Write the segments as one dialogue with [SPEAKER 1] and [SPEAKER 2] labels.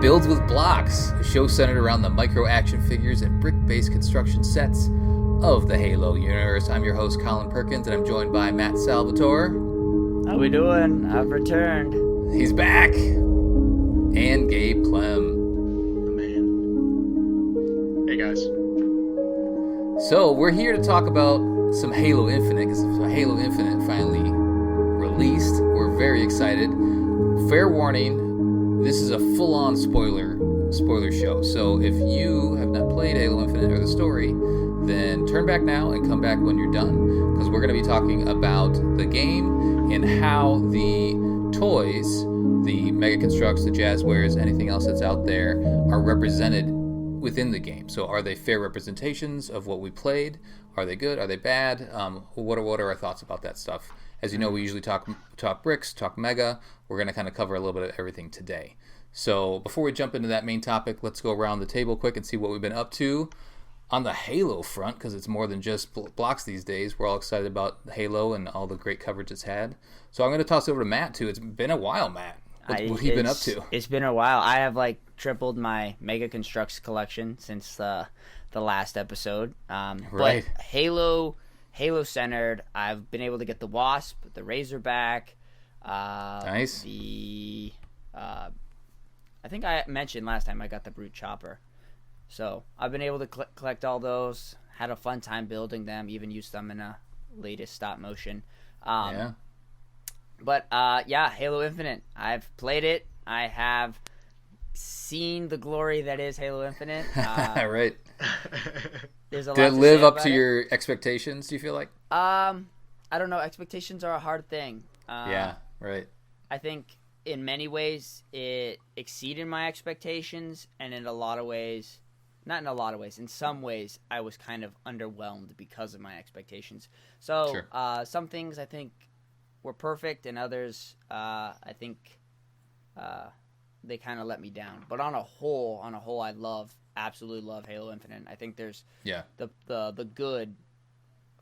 [SPEAKER 1] Builds with Blocks, a show centered around the micro action figures and brick-based construction sets of the Halo universe. I'm your host, Colin Perkins, and I'm joined by Matt Salvatore.
[SPEAKER 2] How we doing? I've returned.
[SPEAKER 1] He's back. And Gabe Clem.
[SPEAKER 3] The man. Hey, guys.
[SPEAKER 1] So, we're here to talk about some Halo Infinite, because Halo Infinite finally released. We're very excited. Fair warning, this is a full-on spoiler show. So if you have not played Halo Infinite or the story, then turn back now and come back when you're done, because we're going to be talking about the game and how the toys, the Mega Construx, the Jazzwares, anything else that's out there, are represented within the game. So are they fair representations of what we played? Are they good? Are they bad? What are our thoughts about that stuff? As you know, we usually talk bricks, talk Mega. We're going to kind of cover a little bit of everything today. So before we jump into that main topic, let's go around the table quick and see what we've been up to on the Halo front, because it's more than just blocks these days. We're all excited about Halo and all the great coverage it's had. So I'm going to toss it over to Matt, too. It's been a while, Matt. What have you been up to?
[SPEAKER 2] It's been a while. I have tripled my Mega Construx collection since the last episode.
[SPEAKER 1] Right.
[SPEAKER 2] But Halo centered. I've been able to get the Wasp, the Razorback.
[SPEAKER 1] Nice.
[SPEAKER 2] I think I mentioned last time I got the Brute Chopper. So I've been able to collect all those. Had a fun time building them. Even used them in a latest stop motion.
[SPEAKER 1] Yeah.
[SPEAKER 2] But Halo Infinite. I've played it. I have seen the glory that is Halo Infinite.
[SPEAKER 1] Right.
[SPEAKER 2] There's a lot
[SPEAKER 1] Did it
[SPEAKER 2] to
[SPEAKER 1] live
[SPEAKER 2] say
[SPEAKER 1] up
[SPEAKER 2] about
[SPEAKER 1] to
[SPEAKER 2] it.
[SPEAKER 1] your expectations, do you feel like?
[SPEAKER 2] I don't know. Expectations are a hard thing.
[SPEAKER 1] Yeah, right.
[SPEAKER 2] I think in many ways it exceeded my expectations, and in some ways I was kind of underwhelmed because of my expectations. So
[SPEAKER 1] Sure.
[SPEAKER 2] Some things I think were perfect, and others I think they kind of let me down. But on a whole, I absolutely love Halo Infinite. I think there's the good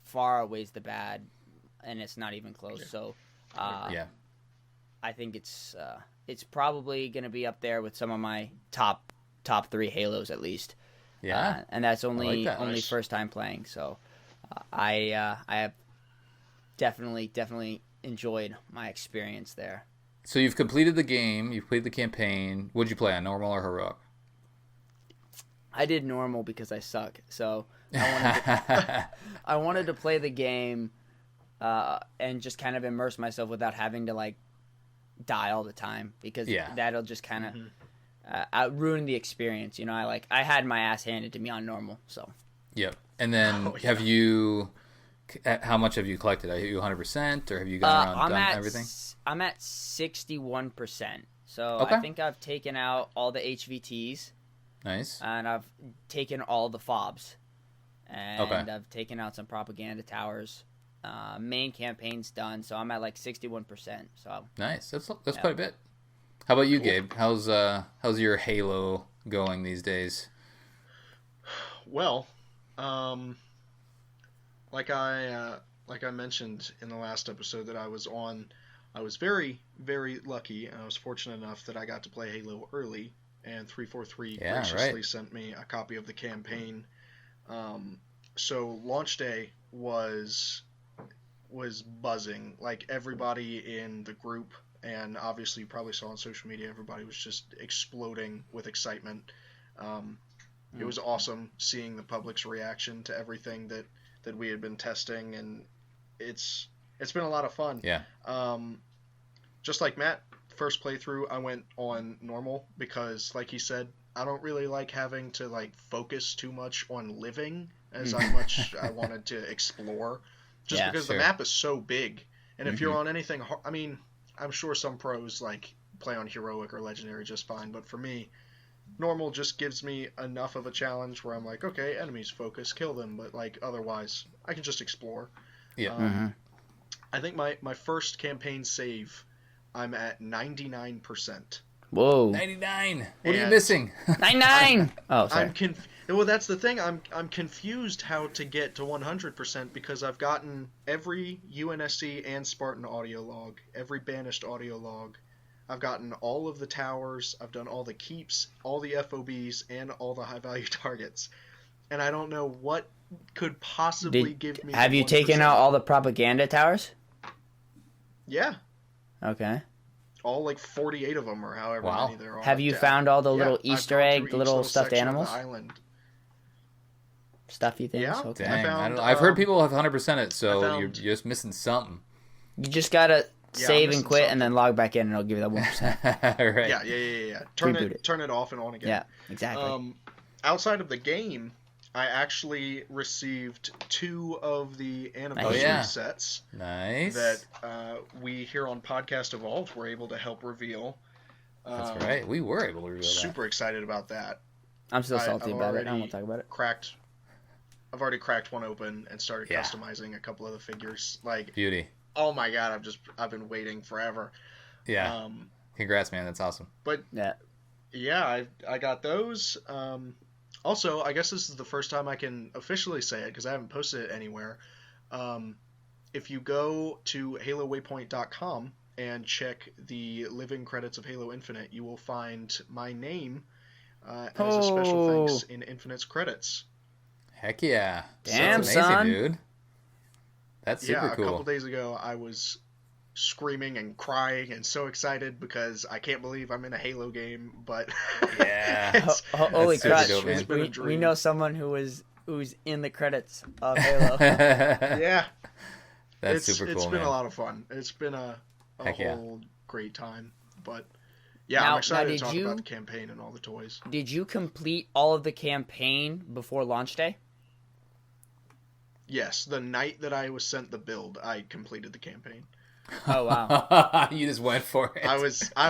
[SPEAKER 2] far outweighs the bad, and it's not even close. So I think it's probably going to be up there with some of my top 3 Halos at least.
[SPEAKER 1] Yeah,
[SPEAKER 2] and that's only
[SPEAKER 1] Nice.
[SPEAKER 2] first time playing. So I have definitely enjoyed my experience there.
[SPEAKER 1] So you've completed the game, you've played the campaign. What'd you play on, normal or heroic?
[SPEAKER 2] I did normal because I suck. So I wanted to play the game and just kind of immerse myself without having to die all the time, because that'll just kind of ruin the experience. I had my ass handed to me on normal. So
[SPEAKER 1] Yep. And then have you? How much have you collected? Are you 100%, or have you gone around and done everything?
[SPEAKER 2] I'm at 61%. So
[SPEAKER 1] Okay.
[SPEAKER 2] I think I've taken out all the HVTs.
[SPEAKER 1] Nice.
[SPEAKER 2] And I've taken all the FOBs. And I've taken out some propaganda towers. Main campaign's done, so I'm at 61%. So
[SPEAKER 1] Nice. That's quite a bit. How about you, Gabe? How's your Halo going these days?
[SPEAKER 3] Well, like I mentioned in the last episode that I was on, I was very, very lucky, and I was fortunate enough that I got to play Halo early, and 343 graciously sent me a copy of the campaign. So launch day was buzzing. Everybody in the group, and obviously you probably saw on social media, everybody was just exploding with excitement. It was awesome seeing the public's reaction to everything that we had been testing, and it's been a lot of fun.
[SPEAKER 1] Yeah.
[SPEAKER 3] Just like Matt, first playthrough I went on normal because, like he said, I don't really like having to focus too much on living as much I wanted to explore, just because the map is so big. And if you're on anything, I'm sure some pros play on heroic or legendary just fine, but for me, normal just gives me enough of a challenge where I'm like, okay, enemies focus, kill them, but otherwise I can just explore.
[SPEAKER 1] Yeah.
[SPEAKER 3] I think my first campaign save, I'm at 99%.
[SPEAKER 2] Whoa.
[SPEAKER 1] 99. What are you missing?
[SPEAKER 2] 99. Oh, sorry.
[SPEAKER 3] Well, that's the thing. I'm confused how to get to 100% because I've gotten every UNSC and Spartan audio log, every banished audio log. I've gotten all of the towers, I've done all the keeps, all the FOBs, and all the high value targets. And I don't know what could possibly give me.
[SPEAKER 2] Have you
[SPEAKER 3] 1%.
[SPEAKER 2] taken out all the propaganda towers?
[SPEAKER 3] Yeah.
[SPEAKER 2] Okay.
[SPEAKER 3] All like 48 of them, or however many there are.
[SPEAKER 2] Have you found all the little
[SPEAKER 3] yeah,
[SPEAKER 2] Easter egg, the little stuffed animals?
[SPEAKER 3] Island.
[SPEAKER 2] Stuffy things?
[SPEAKER 3] Yeah.
[SPEAKER 2] Okay.
[SPEAKER 1] Dang, I've heard people have 100% it, so you're just missing something.
[SPEAKER 2] You just gotta save and quit and then log back in, and it'll give you that 1%.
[SPEAKER 1] Right.
[SPEAKER 3] Yeah. Turn it off and on again.
[SPEAKER 2] Yeah, exactly.
[SPEAKER 3] Outside of the game, I actually received 2 of the anniversary sets.
[SPEAKER 1] Nice.
[SPEAKER 3] That we here on Podcast Evolved were able to help reveal.
[SPEAKER 1] That's right. We were able to reveal that.
[SPEAKER 3] Super excited about that.
[SPEAKER 2] I'm still salty about it. I don't want to talk about it.
[SPEAKER 3] I've already cracked one open and started customizing a couple of the figures. Like
[SPEAKER 1] beauty.
[SPEAKER 3] Oh my god! I've been waiting forever.
[SPEAKER 1] Yeah. Congrats, man. That's awesome.
[SPEAKER 3] But yeah, I got those. Also, I guess this is the first time I can officially say it because I haven't posted it anywhere. If you go to HaloWaypoint.com and check the living credits of Halo Infinite, you will find my name as a special thanks in Infinite's credits.
[SPEAKER 1] Heck yeah.
[SPEAKER 2] Damn,
[SPEAKER 1] that's amazing,
[SPEAKER 2] son.
[SPEAKER 1] Dude. That's super cool.
[SPEAKER 3] A couple days ago, I was screaming and crying and so excited because I can't believe I'm in a Halo game, but
[SPEAKER 2] holy crap! We know someone who's in the credits of Halo.
[SPEAKER 3] Yeah,
[SPEAKER 1] that's super cool.
[SPEAKER 3] It's been
[SPEAKER 1] man.
[SPEAKER 3] a lot of fun. It's been a whole great time. But yeah,
[SPEAKER 2] now,
[SPEAKER 3] I'm excited to talk about the campaign and all the toys.
[SPEAKER 2] Did you complete all of the campaign before launch day?
[SPEAKER 3] Yes, the night that I was sent the build, I completed the campaign.
[SPEAKER 2] Oh wow!
[SPEAKER 1] You just went for it.
[SPEAKER 3] I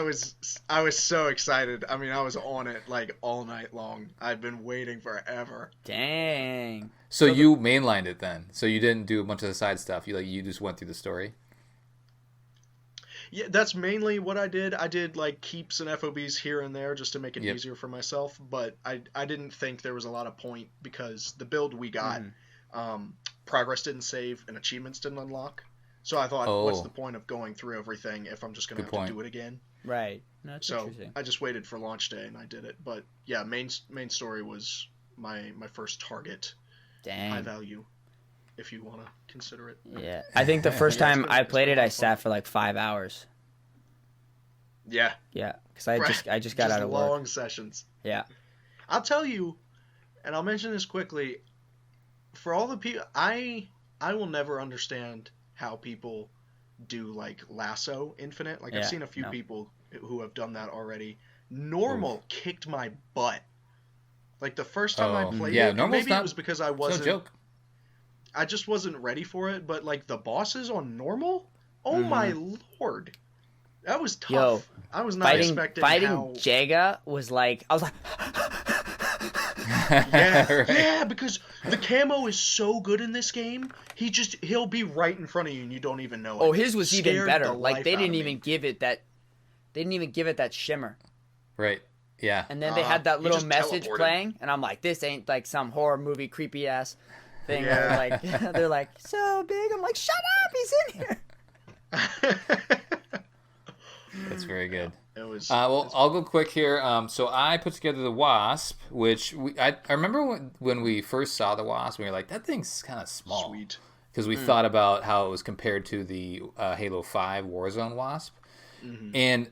[SPEAKER 3] was so excited. I mean, I was on it like all night long. I've been waiting forever.
[SPEAKER 2] Dang.
[SPEAKER 1] So you mainlined it then. So you didn't do a bunch of the side stuff. You just went through the story.
[SPEAKER 3] Yeah, that's mainly what I did. I did like keeps and FOBs here and there just to make it easier for myself. But I didn't think there was a lot of point because the build we got, progress didn't save and achievements didn't unlock. So I thought, what's the point of going through everything if I'm just going to have to do it again?
[SPEAKER 2] Right. That's
[SPEAKER 3] so
[SPEAKER 2] interesting.
[SPEAKER 3] I just waited for launch day and I did it. But yeah, main story was my first target.
[SPEAKER 2] Dang.
[SPEAKER 3] High value, if you want to consider it.
[SPEAKER 2] Yeah. I think the first time I played it, I sat for like 5 hours.
[SPEAKER 3] Yeah.
[SPEAKER 2] Yeah. Because I just got out of work.
[SPEAKER 3] Long sessions.
[SPEAKER 2] Yeah.
[SPEAKER 3] I'll tell you, and I'll mention this quickly, for all the people, I will never understand how people do like Lasso Infinite. Like I've seen a few people who have done that already. Normal kicked my butt. Like the first time I played it, maybe it was because I wasn't.
[SPEAKER 1] No joke.
[SPEAKER 3] I just wasn't ready for it. But like the bosses on normal, oh my lord, that was tough.
[SPEAKER 2] Yo,
[SPEAKER 3] I was not expecting
[SPEAKER 2] fighting Jaga was like I was like.
[SPEAKER 3] Yeah, because the camo is so good in this game. He'll be right in front of you and you don't even know it.
[SPEAKER 2] Oh, his was even better. Like they didn't even give it that. They didn't even give it that shimmer.
[SPEAKER 1] Right. Yeah.
[SPEAKER 2] And then they had that little message playing, and I'm like, this ain't like some horror movie creepy ass thing.
[SPEAKER 3] Yeah.
[SPEAKER 2] They're like so big. I'm like, shut up, he's in here.
[SPEAKER 1] That's very good.
[SPEAKER 3] It was.
[SPEAKER 1] I'll go quick here. So I put together the Wasp, which I remember when we first saw the Wasp, we were like, that thing's kind of small.
[SPEAKER 3] Sweet.
[SPEAKER 1] Because we thought about how it was compared to the Halo 5 Warzone Wasp. Mm-hmm. And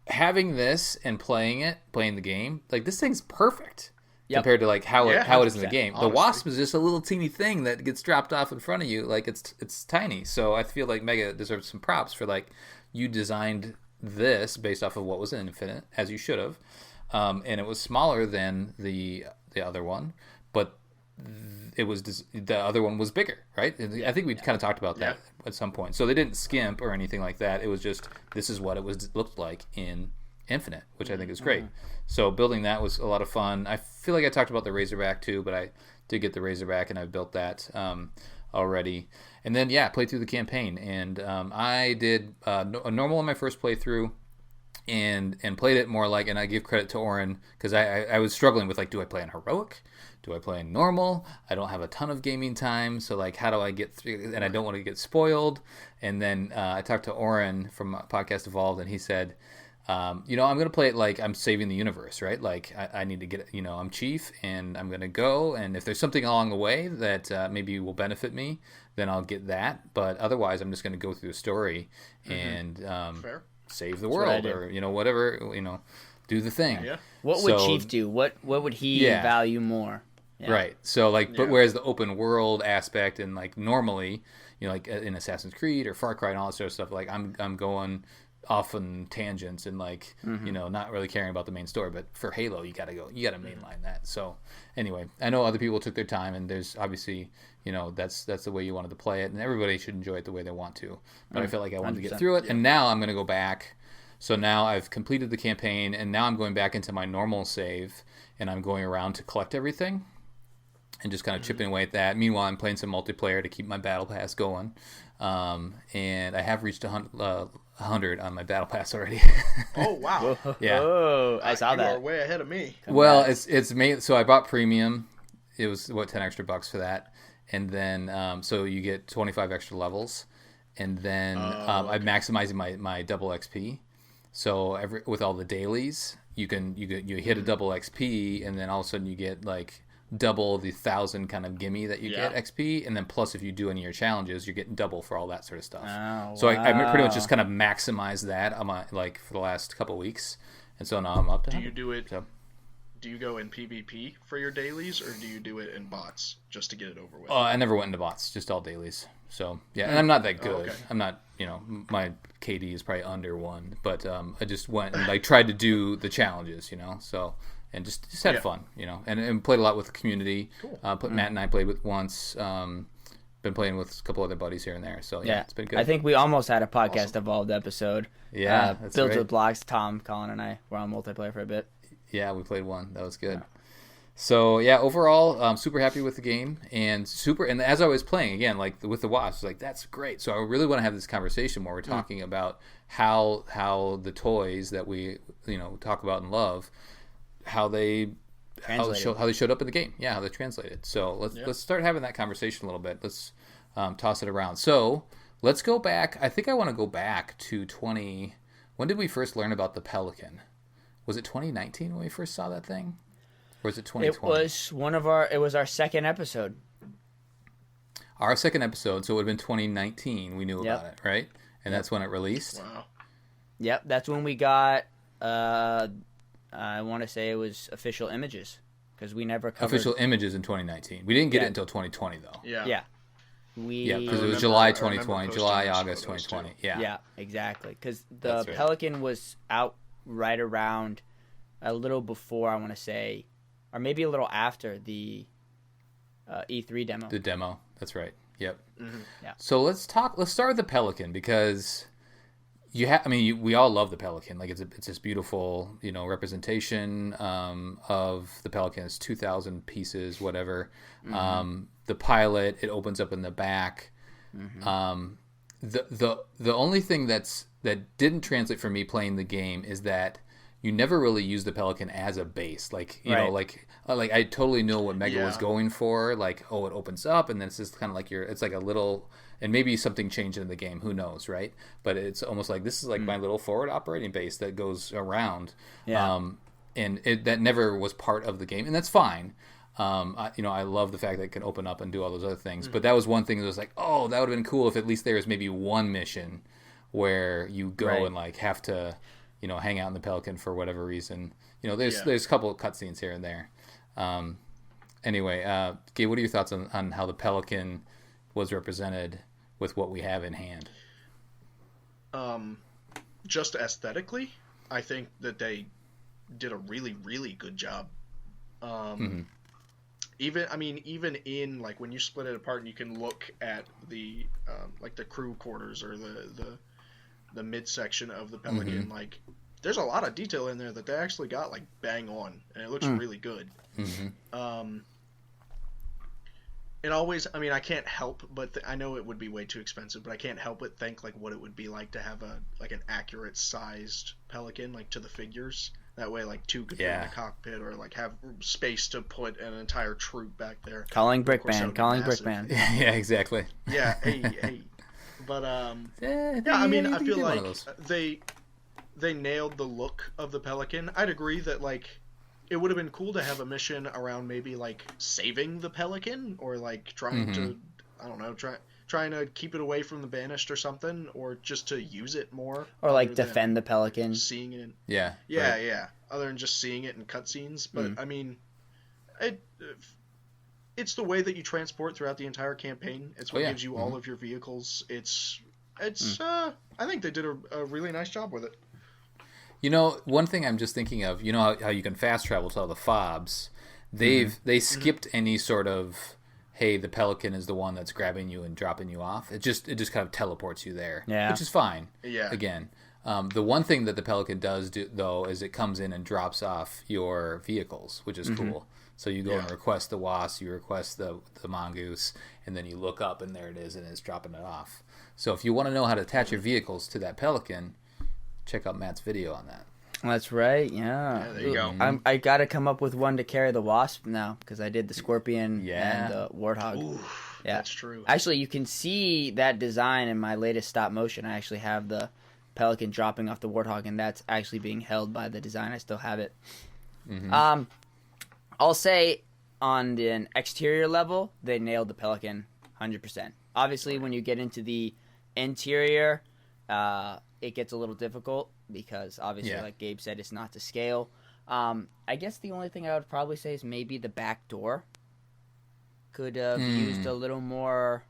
[SPEAKER 1] having this and playing the game, like this thing's perfect compared to like how it is in the game.
[SPEAKER 3] Honestly.
[SPEAKER 1] The Wasp is just a little teeny thing that gets dropped off in front of you. Like it's tiny. So I feel like Mega deserves some props for like you designed this based off of what was in Infinite, as you should have, and it was smaller than the other one, but the other one was bigger, right? I think we kind of talked about that at some point. So they didn't skimp or anything like that. It was just this is what it looked like in Infinite, which I think is great. So building that was a lot of fun. I feel like I talked about the Razorback too, but I did get the Razorback and I built that already. And then, played through the campaign. And I did a normal on my first playthrough and played it more like, and I give credit to Oren, because I was struggling with, like, do I play on heroic? Do I play in normal? I don't have a ton of gaming time, so, like, how do I get through? And I don't want to get spoiled. And then I talked to Oren from Podcast Evolved, and he said, I'm gonna play it like I'm saving the universe, right? Like I need to get, I'm chief, and I'm gonna go, and if there's something along the way that maybe will benefit me, then I'll get that. But otherwise, I'm just gonna go through the story and save the world, or whatever, do the thing.
[SPEAKER 3] Yeah.
[SPEAKER 2] What would Chief do? What would he value more? Yeah.
[SPEAKER 1] Right. So but whereas the open world aspect and like normally, like in Assassin's Creed or Far Cry and all that sort of stuff, like I'm going off on tangents and like not really caring about the main story. But for Halo, you gotta mainline that. So anyway, I know other people took their time, and there's obviously that's the way you wanted to play it, and everybody should enjoy it the way they want to. But I felt like I wanted to get through it, and now I'm gonna go back. So now I've completed the campaign, and now I'm going back into my normal save, and I'm going around to collect everything and just kind of chipping away at that. Meanwhile, I'm playing some multiplayer to keep my battle pass going. And I have reached 100 on my battle pass already.
[SPEAKER 3] Oh, wow.
[SPEAKER 1] Yeah.
[SPEAKER 2] Oh, I saw that.
[SPEAKER 3] You are way ahead of me.
[SPEAKER 1] Well, it's made, so I bought premium. It was, $10 extra for that. And then, so you get 25 extra levels. And then I'm maximizing my double XP. So with all the dailies, you hit a double XP, and then all of a sudden you get like double the 1,000 kind of gimme that you get XP, and then plus if you do any of your challenges, you're getting double for all that sort of stuff. So I pretty much just kind of maximize that on my, like, for the last couple of weeks, and so now I'm up to 100.
[SPEAKER 3] Do you do it? So. Do you go in PvP for your dailies, or do you do it in bots just to get it over with?
[SPEAKER 1] I never went into bots, just all dailies. So yeah, and I'm not that good.
[SPEAKER 3] Oh, okay.
[SPEAKER 1] I'm not, my KD is probably under 1, but I just went and like tried to do the challenges, so. And just had fun, and played a lot with the community. Cool. Matt and I played with once. Been playing with a couple other buddies here and there. So yeah, it's been good.
[SPEAKER 2] I think we almost had a podcast evolved episode.
[SPEAKER 1] Yeah, that's
[SPEAKER 2] Built
[SPEAKER 1] right.
[SPEAKER 2] with Blocks. Tom, Colin, and I were on multiplayer for a bit.
[SPEAKER 1] Yeah, we played one. That was good. Yeah. So yeah, overall, I'm super happy with the game, and as I was playing again, like with the Wasps, like that's great. So I really want to have this conversation where we're talking about how the toys that we talk about and love, how they showed up in the game. Yeah, how they translated. So let's start having that conversation a little bit. Let's toss it around. So let's go back. I think I want to go back to when did we first learn about the Pelican? Was it 2019 when we first saw that thing? Or was it 2020?
[SPEAKER 2] It was our second episode.
[SPEAKER 1] Our second episode, so it would have been 2019 we knew about it, right? And that's when it released?
[SPEAKER 3] Wow.
[SPEAKER 2] Yep, that's when we got I want to say it was official images, because we never covered...
[SPEAKER 1] Official images in 2019. We didn't get it until 2020, though.
[SPEAKER 2] Yeah.
[SPEAKER 1] Because it was July 2020, August 2020.
[SPEAKER 2] Yeah, exactly. Because the Pelican was out right around a little before, I want to say, or maybe a little after the E3 demo.
[SPEAKER 1] The demo, that's right. Yep.
[SPEAKER 2] Mm-hmm. Yeah.
[SPEAKER 1] So let's start with the Pelican, because... we all love the Pelican. Like it's this beautiful, representation of the Pelican. It's 2,000 pieces, whatever. Mm-hmm. The pilot, it opens up in the back. Mm-hmm. The only thing that didn't translate for me playing the game is that you never really use the Pelican as a base. Like like I totally know what Mega was going for. Like, it opens up, and then it's just kind of like it's like a little. And maybe something changed in the game, who knows, right? But it's almost like this is like my little forward operating base that goes around. Yeah. And that never was part of the game, and that's fine. I love the fact that it can open up and do all those other things. But that was one thing that was like, that would have been cool if at least there was maybe one mission where you go and like have to, hang out in the Pelican for whatever reason. There's a couple of cutscenes here and there. Anyway, Gabe, what are your thoughts on how the Pelican was represented with what we have in hand?
[SPEAKER 3] Just aesthetically, I think that they did a really, really good job. Even in like when you split it apart and you can look at the like the crew quarters or the midsection of the Pelican, like there's a lot of detail in there that they actually got like bang on, and it looks really good. It always, I can't help but I know it would be way too expensive, but I can't help but think like what it would be like to have an accurate sized Pelican, like to the figures. That way, like two could fit in a cockpit, or like have space to put an entire troop back there.
[SPEAKER 2] Calling Brickman.
[SPEAKER 1] Yeah, exactly.
[SPEAKER 3] Yeah, hey. But I feel like they nailed the look of the Pelican. I'd agree that like it would have been cool to have a mission around maybe like saving the Pelican or like trying to, I don't know, trying to keep it away from the Banished or something, or just to use it more,
[SPEAKER 2] or like defend the Pelican.
[SPEAKER 3] Seeing it,
[SPEAKER 1] yeah,
[SPEAKER 3] other than just seeing it in cutscenes. But I mean, it's the way that you transport throughout the entire campaign. It's what gives you all of your vehicles. It's I think they did a really nice job with it.
[SPEAKER 1] You know, one thing I'm just thinking of, you know how you can fast travel to all the fobs. They skipped any sort of, hey, the Pelican is the one that's grabbing you and dropping you off. It just kind of teleports you there, which is fine.
[SPEAKER 3] Yeah.
[SPEAKER 1] Again, the one thing that the Pelican does do, though, is it comes in and drops off your vehicles, which is cool. So you go and request the Wasp, you request the Mongoose, and then you look up and there it is, and it's dropping it off. So if you want to know how to attach your vehicles to that Pelican, check out Matt's video on that.
[SPEAKER 2] That's right, yeah.
[SPEAKER 3] There you go.
[SPEAKER 2] I got to come up with one to carry the Wasp now, because I did the Scorpion and the Warthog.
[SPEAKER 3] Ooh, that's true.
[SPEAKER 2] Actually, you can see that design in my latest stop motion. I actually have the Pelican dropping off the Warthog, and that's actually being held by the design. I still have it. I'll say on an exterior level, they nailed the Pelican 100%. Obviously, when you get into the interior, it gets a little difficult because obviously, like Gabe said, it's not to scale. I guess the only thing I would probably say is maybe the back door could have used a little more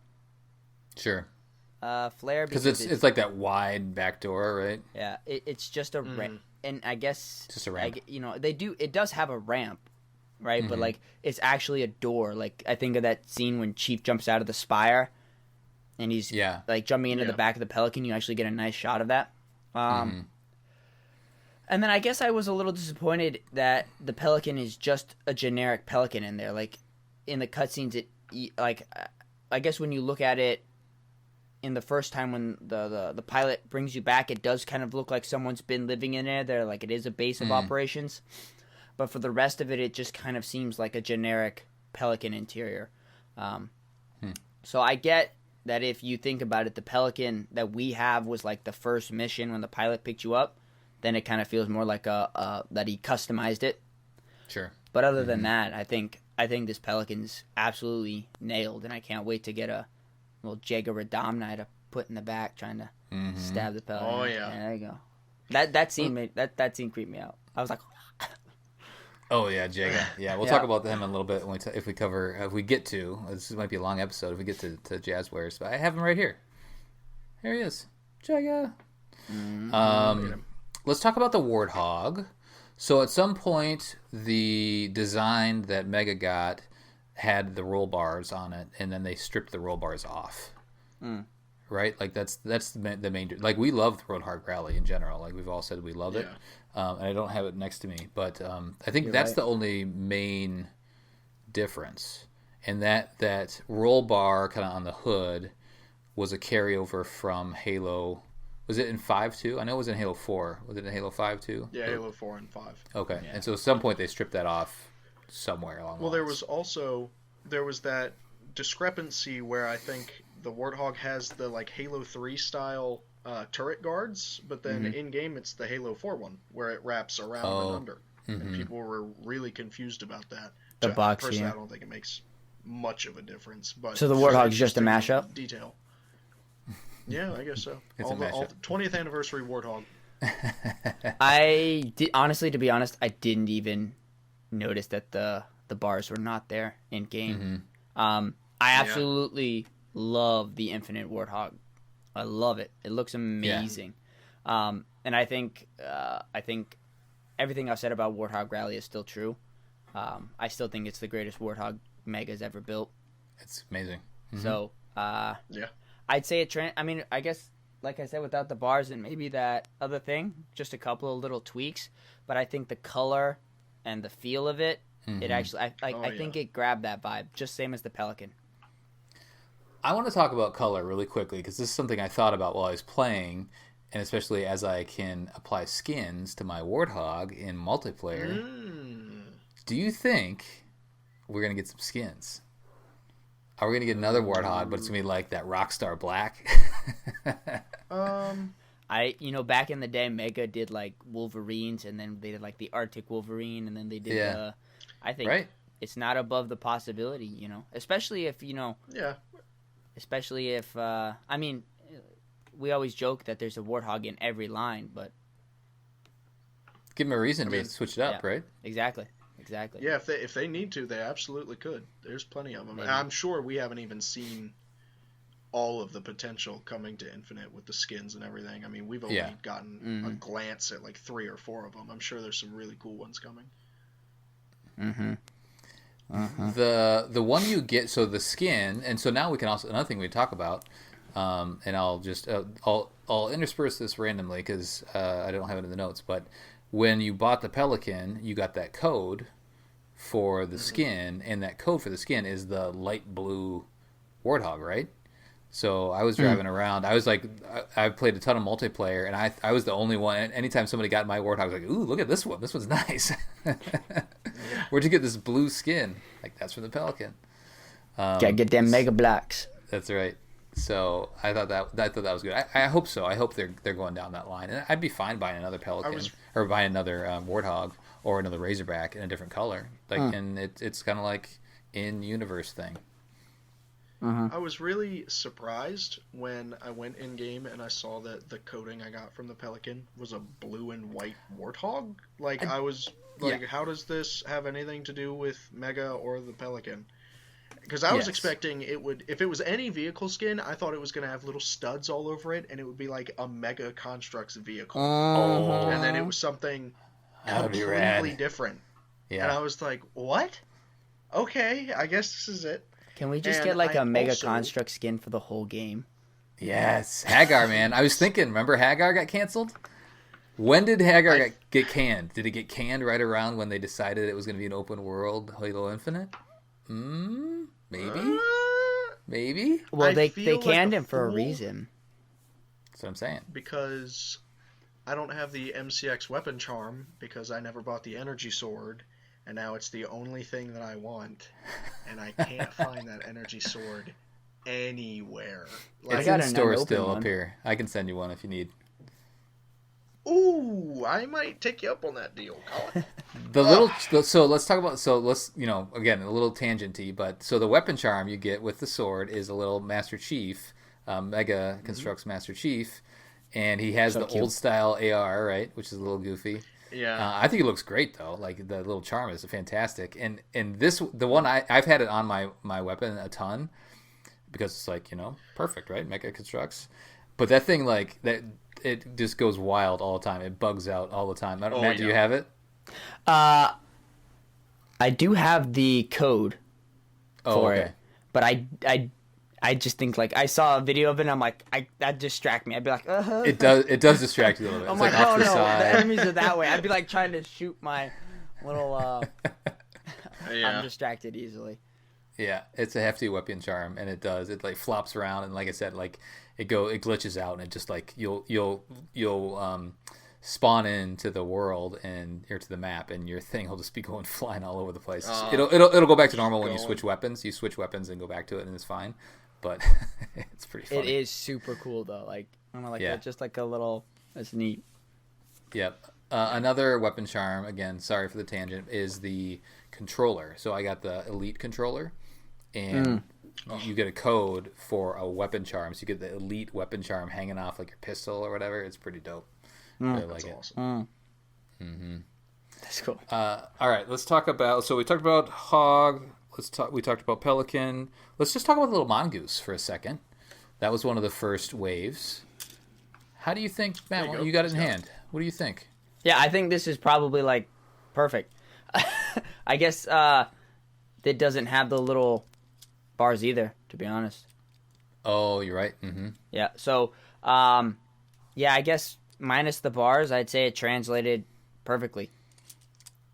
[SPEAKER 2] flair.
[SPEAKER 1] Because it's like that wide back door, right?
[SPEAKER 2] Yeah, it's just a ramp. And I guess
[SPEAKER 1] just a ramp.
[SPEAKER 2] It does have a ramp. Right, but like it's actually a door. Like I think of that scene when Chief jumps out of the spire, and he's like jumping into the back of the Pelican. You actually get a nice shot of that. And then I guess I was a little disappointed that the Pelican is just a generic Pelican in there. Like in the cutscenes, I guess when you look at it in the first time when the pilot brings you back, it does kind of look like someone's been living in there. There, like it is a base of operations. But for the rest of it, it just kind of seems like a generic Pelican interior. So I get that if you think about it, the Pelican that we have was like the first mission when the pilot picked you up. Then it kind of feels more like that he customized it.
[SPEAKER 1] Sure.
[SPEAKER 2] But other than that, I think this Pelican's absolutely nailed, and I can't wait to get a little Jaeger Radomni to put in the back trying to stab the Pelican.
[SPEAKER 3] Oh yeah.
[SPEAKER 2] There you go. That scene that scene creeped me out. I was like.
[SPEAKER 1] Oh yeah, Jaga. Yeah, we'll talk about them in a little bit when if we get to. This might be a long episode if we get to Jazzwares, but I have him right here. Here he is, Jaga. Let's talk about the Warthog. So at some point, the design that Mega got had the roll bars on it, and then they stripped the roll bars off. Right, like that's the main. Like we love the Roadhog Rally in general. Like we've all said, we love it. And I don't have it next to me, but I think that's the only main difference. And that roll bar kind of on the hood was a carryover from Halo. Was it in 5 too? I know it was in Halo 4. Was it in Halo 5 too?
[SPEAKER 3] Yeah, Halo 4 and 5.
[SPEAKER 1] Okay, and so at some point they stripped that off somewhere along the lines.
[SPEAKER 3] There was that discrepancy where I think the Warthog has the like Halo 3 style turret guards, but then in game it's the Halo 4 one where it wraps around and under, and people were really confused about that.
[SPEAKER 2] The box,
[SPEAKER 3] personally, I don't think it makes much of a difference. But
[SPEAKER 2] so the Warthog's just a mashup.
[SPEAKER 3] Detail. Yeah, I guess so.
[SPEAKER 1] It's
[SPEAKER 3] all
[SPEAKER 1] a mashup.
[SPEAKER 3] The 20th anniversary Warthog.
[SPEAKER 2] I did honestly, to be honest, I didn't even notice that the bars were not there in game. I absolutely love the Infinite Warthog. I love it. It looks amazing. And I think everything I've said about Warthog Rally is still true. I still think it's the greatest Warthog Mega's ever built.
[SPEAKER 1] It's amazing.
[SPEAKER 2] So, I'd say I guess, like I said, without the bars and maybe that other thing, just a couple of little tweaks. But I think the color and the feel of it, it actually, I think it grabbed that vibe, just same as the Pelican.
[SPEAKER 1] I want to talk about color really quickly because this is something I thought about while I was playing, and especially as I can apply skins to my Warthog in multiplayer. Do you think we're going to get some skins? Are we going to get another Warthog, but it's going to be like that Rockstar Black?
[SPEAKER 2] back in the day, Mega did like Wolverines, and then they did like the Arctic Wolverine, and then they did. I think it's not above the possibility, especially if especially if I mean, we always joke that there's a warthog in every line, but
[SPEAKER 1] give them a reason to switch it up, right?
[SPEAKER 2] Exactly.
[SPEAKER 3] Yeah, if they need to, they absolutely could. There's plenty of them. And I'm sure we haven't even seen all of the potential coming to Infinite with the skins and everything. I mean, we've only gotten a glance at like 3 or 4 of them. I'm sure there's some really cool ones coming.
[SPEAKER 1] The one you get, so the skin, and so now we can also, another thing we talk about, and I'll just I'll intersperse this randomly because I don't have it in the notes, but when you bought the Pelican, you got that code for the skin, and that code for the skin is the light blue Warthog, right? So I was driving around. I was like, I played a ton of multiplayer, and I was the only one. Anytime somebody got my Warthog, I was like, ooh, look at this one. This one's nice. Where'd you get this blue skin? Like, that's from the Pelican.
[SPEAKER 2] Gotta get them Mega Blacks.
[SPEAKER 1] That's right. So I thought that was good. I hope so. I hope they're going down that line, and I'd be fine buying another Pelican or buying another Warthog or another Razorback in a different color. And it's kind of like in-universe thing.
[SPEAKER 3] I was really surprised when I went in game and I saw that the coding I got from the Pelican was a blue and white Warthog. Like, I was like, how does this have anything to do with Mega or the Pelican? Because I was expecting it would, if it was any vehicle skin, I thought it was going to have little studs all over it, and it would be like a Mega Construx vehicle. And then it was something completely different. Yeah. And I was like, what? Okay, I guess this is it.
[SPEAKER 2] Can we just get like a Mega Construx skin for the whole game?
[SPEAKER 1] Yes, Hagar, man. I was thinking, remember Hagar got canceled? When did Hagar get canned? Did it get canned right around when they decided it was going to be an open world Halo Infinite? Maybe? Maybe?
[SPEAKER 2] Well, they canned him for a reason.
[SPEAKER 1] That's what I'm saying.
[SPEAKER 3] Because I don't have the MCX weapon charm because I never bought the energy sword. And now it's the only thing that I want, and I can't find that energy sword anywhere.
[SPEAKER 1] Like, it's in the store still up here. I can send you one if you need.
[SPEAKER 3] Ooh, I might take you up on that deal, Colin.
[SPEAKER 1] So let's talk about, again, a little tangenty, but so the weapon charm you get with the sword is a little Master Chief, Mega Construx Master Chief, and he has the old style AR, right, which is a little goofy.
[SPEAKER 3] Yeah,
[SPEAKER 1] I think it looks great though. Like, the little charm is fantastic, and the one I've had it on my weapon a ton because it's like, perfect, right? Mega Construx, but that thing, like, that it just goes wild all the time. It bugs out all the time. Matt, do you have it?
[SPEAKER 2] I do have the code for it, but I just think, like, I saw a video of it and I'm like, that distract me. I'd be like,
[SPEAKER 1] It does distract you a little bit.
[SPEAKER 2] I'm like, oh no, the enemies are that way. I'd be like trying to shoot my little I'm distracted easily.
[SPEAKER 1] Yeah, it's a hefty weapon charm, and it like flops around, and like I said, like it glitches out, and it just, like, you'll spawn into the world or to the map, and your thing will just be going flying all over the place. It'll go back to normal when you switch weapons. You switch weapons and go back to it, and it's fine. But it's pretty funny.
[SPEAKER 2] It is super cool though. Like, I don't know, like just like a little. That's neat.
[SPEAKER 1] Yep. Another weapon charm, again, sorry for the tangent, is the controller. So I got the Elite controller, and you get a code for a weapon charm. So you get the Elite weapon charm hanging off like your pistol or whatever. It's pretty dope. Really like it.
[SPEAKER 3] Awesome.
[SPEAKER 2] That's cool.
[SPEAKER 1] All right, let's talk about. So we talked about Hog. We talked about Pelican. Let's just talk about the little Mongoose for a second. That was one of the first waves. How do you think, Matt? You got it in hand. What do you think?
[SPEAKER 2] Yeah, I think this is probably, like, perfect. I guess it doesn't have the little bars either, to be honest.
[SPEAKER 1] Oh, you're right. Mm-hmm.
[SPEAKER 2] Yeah. So, I guess minus the bars, I'd say it translated perfectly.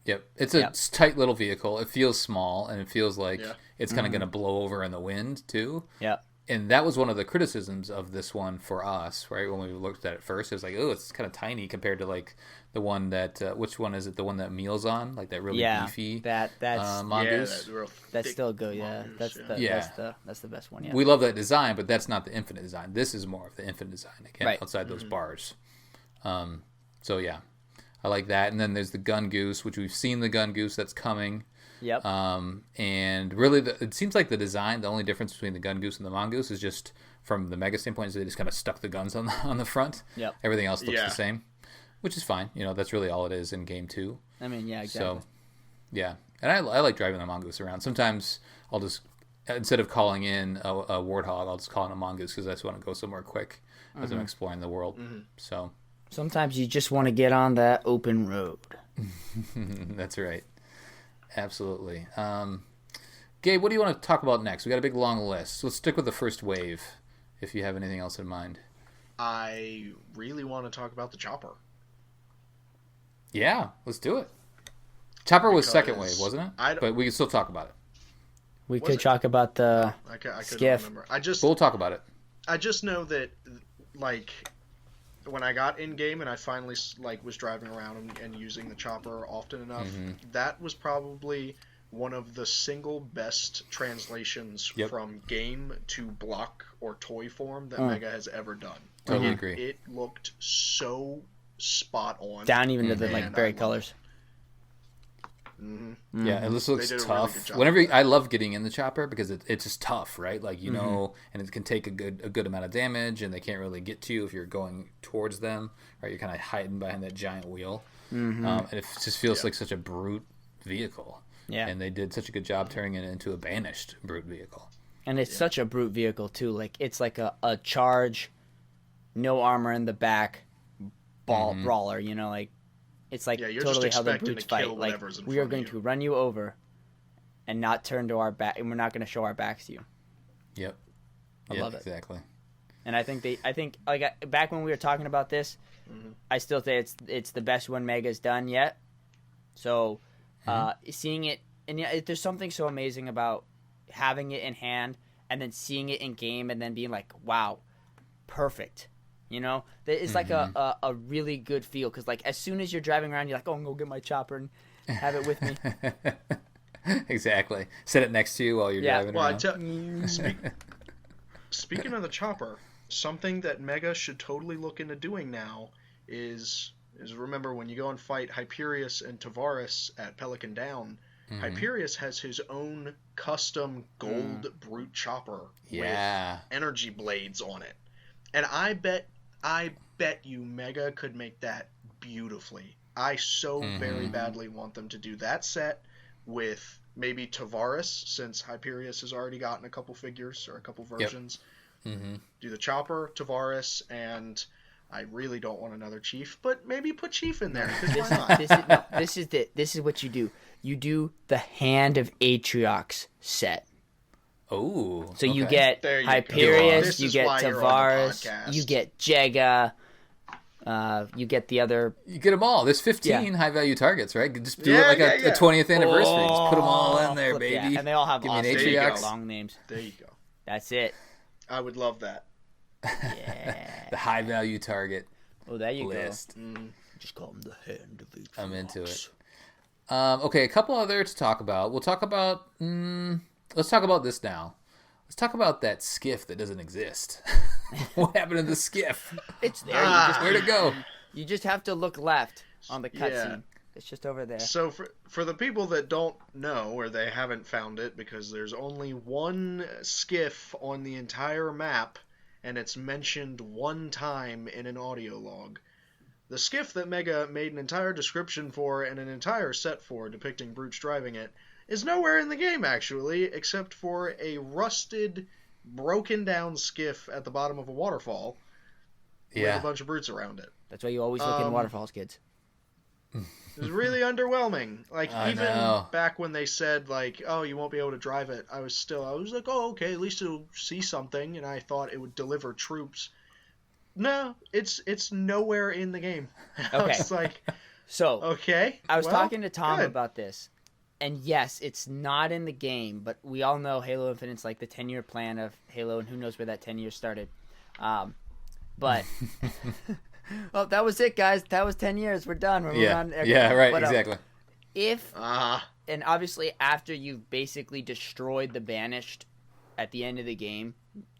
[SPEAKER 1] Yep. It's a tight little vehicle. It feels small, and it feels like it's kind of going to blow over in the wind, too.
[SPEAKER 2] Yeah.
[SPEAKER 1] and that was one of the criticisms of this one for us, right? When we looked at it first, it was like, oh, it's kind of tiny compared to like the one that which one is it? The one that Meal's on, like that really beefy.
[SPEAKER 2] That's
[SPEAKER 1] mongoose.
[SPEAKER 2] That's still good. Yeah,
[SPEAKER 3] mongoose,
[SPEAKER 2] that's the best one. Yeah,
[SPEAKER 1] we love that design, but that's not the infinite design. This is more of the infinite design again, outside those bars. So yeah, I like that. And then there's the gun goose, which we've seen the gun goose that's coming.
[SPEAKER 2] Yep.
[SPEAKER 1] And really, it seems like the design, the only difference between the gun goose and the mongoose is just from the Mega standpoint, is they just kind of stuck the guns on the front.
[SPEAKER 2] Yep.
[SPEAKER 1] Everything else looks the same, which is fine. That's really all it is in game 2.
[SPEAKER 2] I mean, yeah, exactly.
[SPEAKER 1] So, yeah, and I like driving the mongoose around. Sometimes I'll just, instead of calling in a warthog, I'll just call in a mongoose because I just want to go somewhere quick as I'm exploring the world. So
[SPEAKER 2] sometimes you just want to get on that open road.
[SPEAKER 1] That's right. Absolutely. Gabe, what do you want to talk about next? We got a big long list. So let's stick with the first wave if you have anything else in mind.
[SPEAKER 3] I really want to talk about the chopper.
[SPEAKER 1] Yeah, let's do it. Chopper was second wave, wasn't it? But we can still talk about it.
[SPEAKER 2] We could talk about the skiff.
[SPEAKER 3] Remember.
[SPEAKER 1] We'll talk about it.
[SPEAKER 3] I just know that, like, when I got in game and I finally was driving around and using the chopper often enough, that was probably one of the single best translations from game to block or toy form that Mega has ever done.
[SPEAKER 1] Totally agree.
[SPEAKER 3] It looked so spot on,
[SPEAKER 2] down even to the very colors.
[SPEAKER 1] Yeah, and this looks tough. Whenever I love getting in the chopper because it's just tough, right? Like and it can take a good amount of damage, and they can't really get to you if you're going towards them, right? You're kind of hiding behind that giant wheel, and it just feels like such a brute vehicle. Yeah, and they did such a good job turning it into a banished brute vehicle.
[SPEAKER 2] And it's such a brute vehicle too. Like it's like a charge, no armor in the back, brawler. Like. It's like totally how the brutes fight. Like, we are going to run you over and not turn to our back, and we're not going to show our backs to you.
[SPEAKER 1] Yep.
[SPEAKER 2] I love it.
[SPEAKER 1] Exactly.
[SPEAKER 2] And I think back when we were talking about this, I still say it's the best one Mega's done yet. So, seeing it, and there's something so amazing about having it in hand and then seeing it in game and then being like, wow, perfect. It's like a really good feel because like as soon as you're driving around, you're like, oh, I'm gonna go get my chopper and have it with me.
[SPEAKER 1] Exactly. Set it next to you while you're driving around.
[SPEAKER 3] Speaking of the chopper, something that Mega should totally look into doing now is remember when you go and fight Hyperius and Tavares at Pelican Down, Hyperius has his own custom gold brute chopper with energy blades on it. And I bet you Mega could make that beautifully. I so very badly want them to do that set with maybe Tavares, since Hyperius has already gotten a couple figures or a couple versions. Do the chopper, Tavares, and I really don't want another Chief, but maybe put Chief in there.
[SPEAKER 2] This is what you do. You do the Hand of Atriox set.
[SPEAKER 1] Oh,
[SPEAKER 2] so you get Hyperius, you get Tavares, you get Jega, you get the other.
[SPEAKER 1] You get them all. There's 15 high value targets, right? Just do it like a 20th anniversary. Just put them all in there, baby.
[SPEAKER 2] Yeah. And they all have awesome long names.
[SPEAKER 3] There you go.
[SPEAKER 2] That's it.
[SPEAKER 3] I would love that.
[SPEAKER 2] Yeah.
[SPEAKER 1] The high value target.
[SPEAKER 2] Oh, there you
[SPEAKER 1] list.
[SPEAKER 2] Go. Just call them the Hand of Atriox.
[SPEAKER 1] I'm into it. Okay, a couple other to talk about. We'll talk about. Let's talk about this now. Let's talk about that skiff that doesn't exist. What happened to the skiff?
[SPEAKER 2] It's there.
[SPEAKER 1] Where'd it go?
[SPEAKER 2] You just have to look left on the cutscene. It's just over there.
[SPEAKER 3] So for the people that don't know or they haven't found it, because there's only one skiff on the entire map, and it's mentioned one time in an audio log. The skiff that Mega made an entire description for and an entire set for depicting brutes driving it is nowhere in the game, actually, except for a rusted, broken-down skiff at the bottom of a waterfall with a bunch of brutes around it.
[SPEAKER 2] That's why you always look in waterfalls, kids.
[SPEAKER 3] It was really underwhelming. Like, even back when they said, like, oh, you won't be able to drive it, I was like, oh, okay, at least it'll see something, and I thought it would deliver troops. No, it's nowhere in the game. I was like,
[SPEAKER 2] so,
[SPEAKER 3] okay.
[SPEAKER 2] I was talking to Tom about this. And yes, it's not in the game, but we all know Halo Infinite's like the 10-year plan of Halo, and who knows where that 10 years started. But well, that was it, guys. That was 10 years. We're done. We're moving on.
[SPEAKER 1] Yeah, right,
[SPEAKER 2] but,
[SPEAKER 1] exactly.
[SPEAKER 2] And obviously after you've basically destroyed the Banished at the end of the game,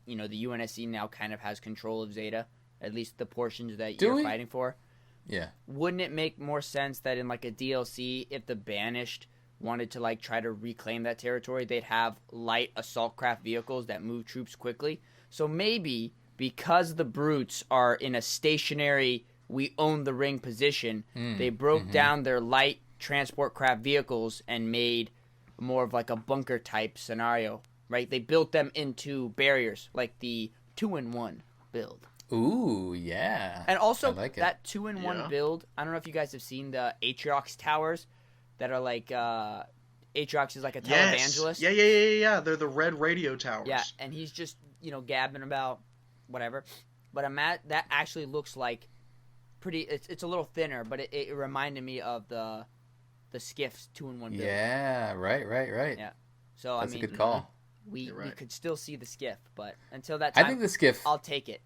[SPEAKER 2] the UNSC now kind of has control of Zeta, at least the portions that you're fighting for.
[SPEAKER 1] Yeah.
[SPEAKER 2] Wouldn't it make more sense that in like a DLC, if the Banished wanted to like try to reclaim that territory, they'd have light assault craft vehicles that move troops quickly? So maybe because the Brutes are in a stationary, we own the ring position, they broke down their light transport craft vehicles and made more of like a bunker type scenario, right? They built them into barriers, like the 2-in-1 build.
[SPEAKER 1] Ooh, yeah.
[SPEAKER 2] And also
[SPEAKER 1] like
[SPEAKER 2] that 2-in-1 build, I don't know if you guys have seen the Atriox towers that are like Atriox is like a televangelist.
[SPEAKER 3] Yeah. They're the red radio towers.
[SPEAKER 2] Yeah, and he's just, gabbing about whatever. But that actually looks like pretty. It's a little thinner, but it reminded me of the Skiff's 2-in-1 build.
[SPEAKER 1] Yeah, right.
[SPEAKER 2] Yeah. So
[SPEAKER 1] that's a good call.
[SPEAKER 2] We could still see the Skiff, but until that time,
[SPEAKER 1] I think the Skiff.
[SPEAKER 2] I'll take it.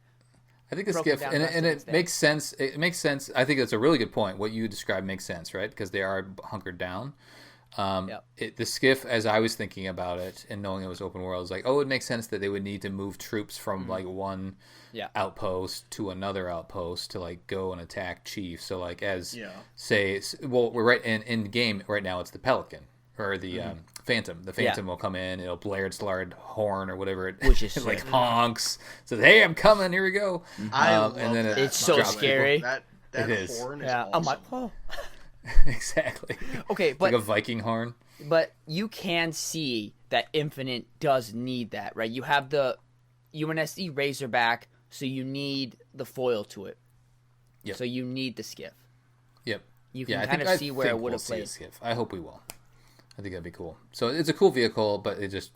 [SPEAKER 1] I think the Skiff, and it makes sense. It makes sense. I think that's a really good point. What you described makes sense, right? Because they are hunkered down. The Skiff, as I was thinking about it and knowing it was open world, is like, it makes sense that they would need to move troops from like one outpost to another outpost to like go and attack Chief. So like we're right in the game right now. It's the Pelican or the Phantom. The Phantom will come in. It'll blare its large horn or whatever
[SPEAKER 2] which is
[SPEAKER 1] like honks. Says, "Hey, I'm coming. Here we go."
[SPEAKER 3] I love
[SPEAKER 1] and then
[SPEAKER 3] that.
[SPEAKER 2] It's so scary.
[SPEAKER 3] That horn is awesome.
[SPEAKER 2] I'm like, oh.
[SPEAKER 1] Exactly.
[SPEAKER 2] Okay,
[SPEAKER 1] it's
[SPEAKER 2] but
[SPEAKER 1] like a Viking horn.
[SPEAKER 2] But you can see that Infinite does need that, right? You have the UNSC Razorback, so you need the foil to it.
[SPEAKER 1] Yep.
[SPEAKER 2] So you need the Skiff.
[SPEAKER 1] Yep.
[SPEAKER 2] You can kind of see where it would have played.
[SPEAKER 1] Skiff. I hope we will. I think that'd be cool. So it's a cool vehicle, but it just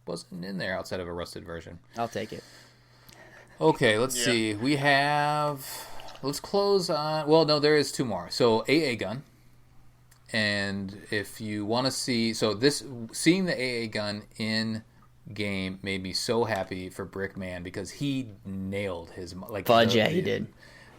[SPEAKER 1] wasn't in there outside of a rusted version.
[SPEAKER 2] I'll take it.
[SPEAKER 1] Okay, let's see. Let's close on... Well, no, there is two more. So AA gun. And if you want to see... So seeing the AA gun in game made me so happy for Brickman because he nailed his...
[SPEAKER 2] He did.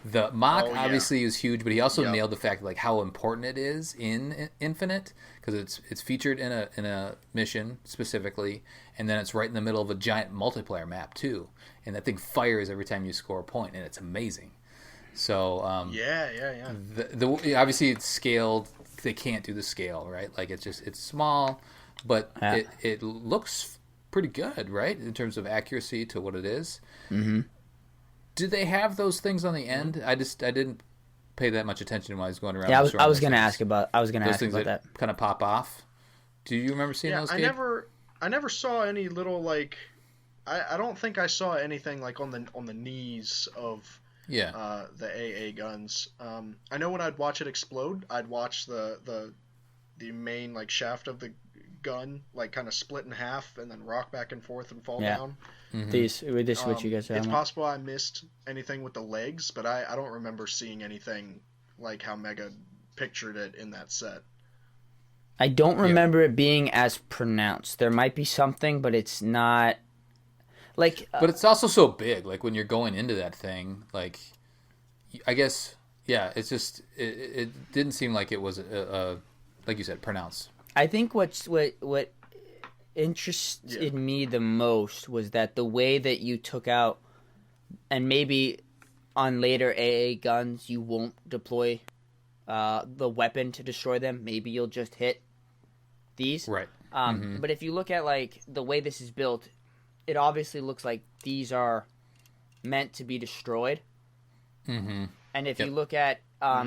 [SPEAKER 1] The mock obviously is huge, but he also nailed the fact like how important it is in Infinite because it's featured in a mission specifically, and then it's right in the middle of a giant multiplayer map too, and that thing fires every time you score a point, and it's amazing. So the obviously it's scaled. They can't do the scale, right? Like it's small, but it looks pretty good, right, in terms of accuracy to what it is.
[SPEAKER 2] Mm-hmm.
[SPEAKER 1] Do they have those things on the end? I didn't pay that much attention when I was going around.
[SPEAKER 2] Yeah, I was going to ask about. That.
[SPEAKER 1] Kind of pop off. Do you remember seeing those? Gabe?
[SPEAKER 3] I never saw any little like. I don't think I saw anything like on the knees of the AA guns. I know when I'd watch it explode, I'd watch the main like shaft of the gun like kind of split in half and then rock back and forth and fall down.
[SPEAKER 1] Mm-hmm.
[SPEAKER 2] With this what you guys are
[SPEAKER 3] it's possible I missed anything with the legs, but I don't remember seeing anything like how Mega pictured it in that set.
[SPEAKER 2] I don't remember it being as pronounced. There might be something, but it's not like
[SPEAKER 1] but it's also so big, like when you're going into that thing, like I guess it's just it didn't seem like it was like you said, pronounced.
[SPEAKER 2] I think what interested me the most was that the way that you took out, and maybe on later AA guns you won't deploy the weapon to destroy them. Maybe you'll just hit these.
[SPEAKER 1] Right.
[SPEAKER 2] But if you look at like the way this is built, it obviously looks like these are meant to be destroyed.
[SPEAKER 1] Mm-hmm.
[SPEAKER 2] And if you look at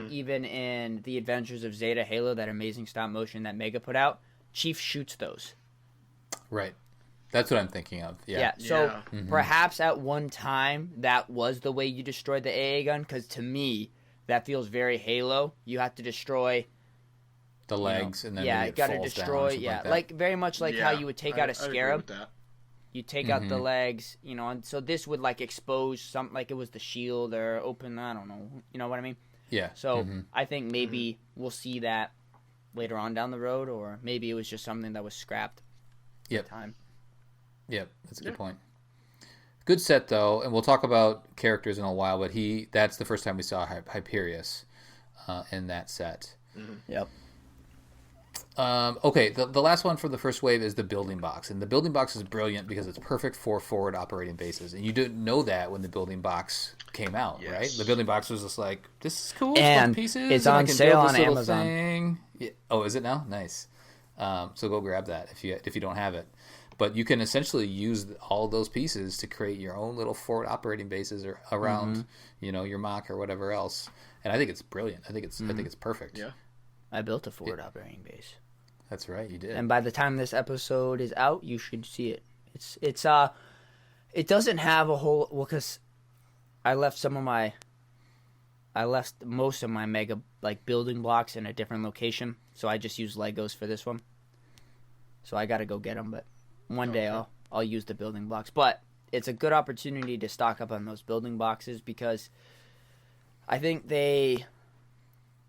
[SPEAKER 2] even in the Adventures of Zeta Halo, that amazing stop motion that Mega put out, Chief shoots those.
[SPEAKER 1] Right. That's what I'm thinking of. Yeah.
[SPEAKER 2] So perhaps at one time that was the way you destroyed the AA gun, because to me that feels very Halo. You have to destroy
[SPEAKER 1] the legs, and then
[SPEAKER 2] you got to destroy. Like very much like how you would take out a Scarab. You take out the legs, and so this would like expose something like it was the shield or open. I don't know. You know what I mean?
[SPEAKER 1] Yeah.
[SPEAKER 2] So I think maybe we'll see that later on down the road, or maybe it was just something that was scrapped.
[SPEAKER 1] Yep.
[SPEAKER 2] Time.
[SPEAKER 1] Yep, that's a good point. Good set though, and we'll talk about characters in a while. But that's the first time we saw Hyperius in that set.
[SPEAKER 2] Mm-hmm. Yep.
[SPEAKER 1] Okay, the last one for the first wave is the building box, and the building box is brilliant because it's perfect for forward operating bases, and you didn't know that when the building box came out, right? The building box was just like, this is cool,
[SPEAKER 2] and
[SPEAKER 1] pieces,
[SPEAKER 2] it's
[SPEAKER 1] and
[SPEAKER 2] on
[SPEAKER 1] I can
[SPEAKER 2] sale
[SPEAKER 1] build
[SPEAKER 2] on
[SPEAKER 1] this little
[SPEAKER 2] Amazon.
[SPEAKER 1] thing. Yeah. Oh, is it now? Nice. So go grab that if you don't have it. But you can essentially use all those pieces to create your own little forward operating bases around, your mock or whatever else. And I think it's brilliant. I think it's perfect.
[SPEAKER 3] Yeah.
[SPEAKER 2] I built a forward operating base.
[SPEAKER 1] That's right, you did.
[SPEAKER 2] And by the time this episode is out, you should see it. It doesn't have a whole because I left most of my mega building blocks in a different location, so I just used Legos for this one. So I got to go get them, but one day I'll use the building blocks. But it's a good opportunity to stock up on those building boxes because I think they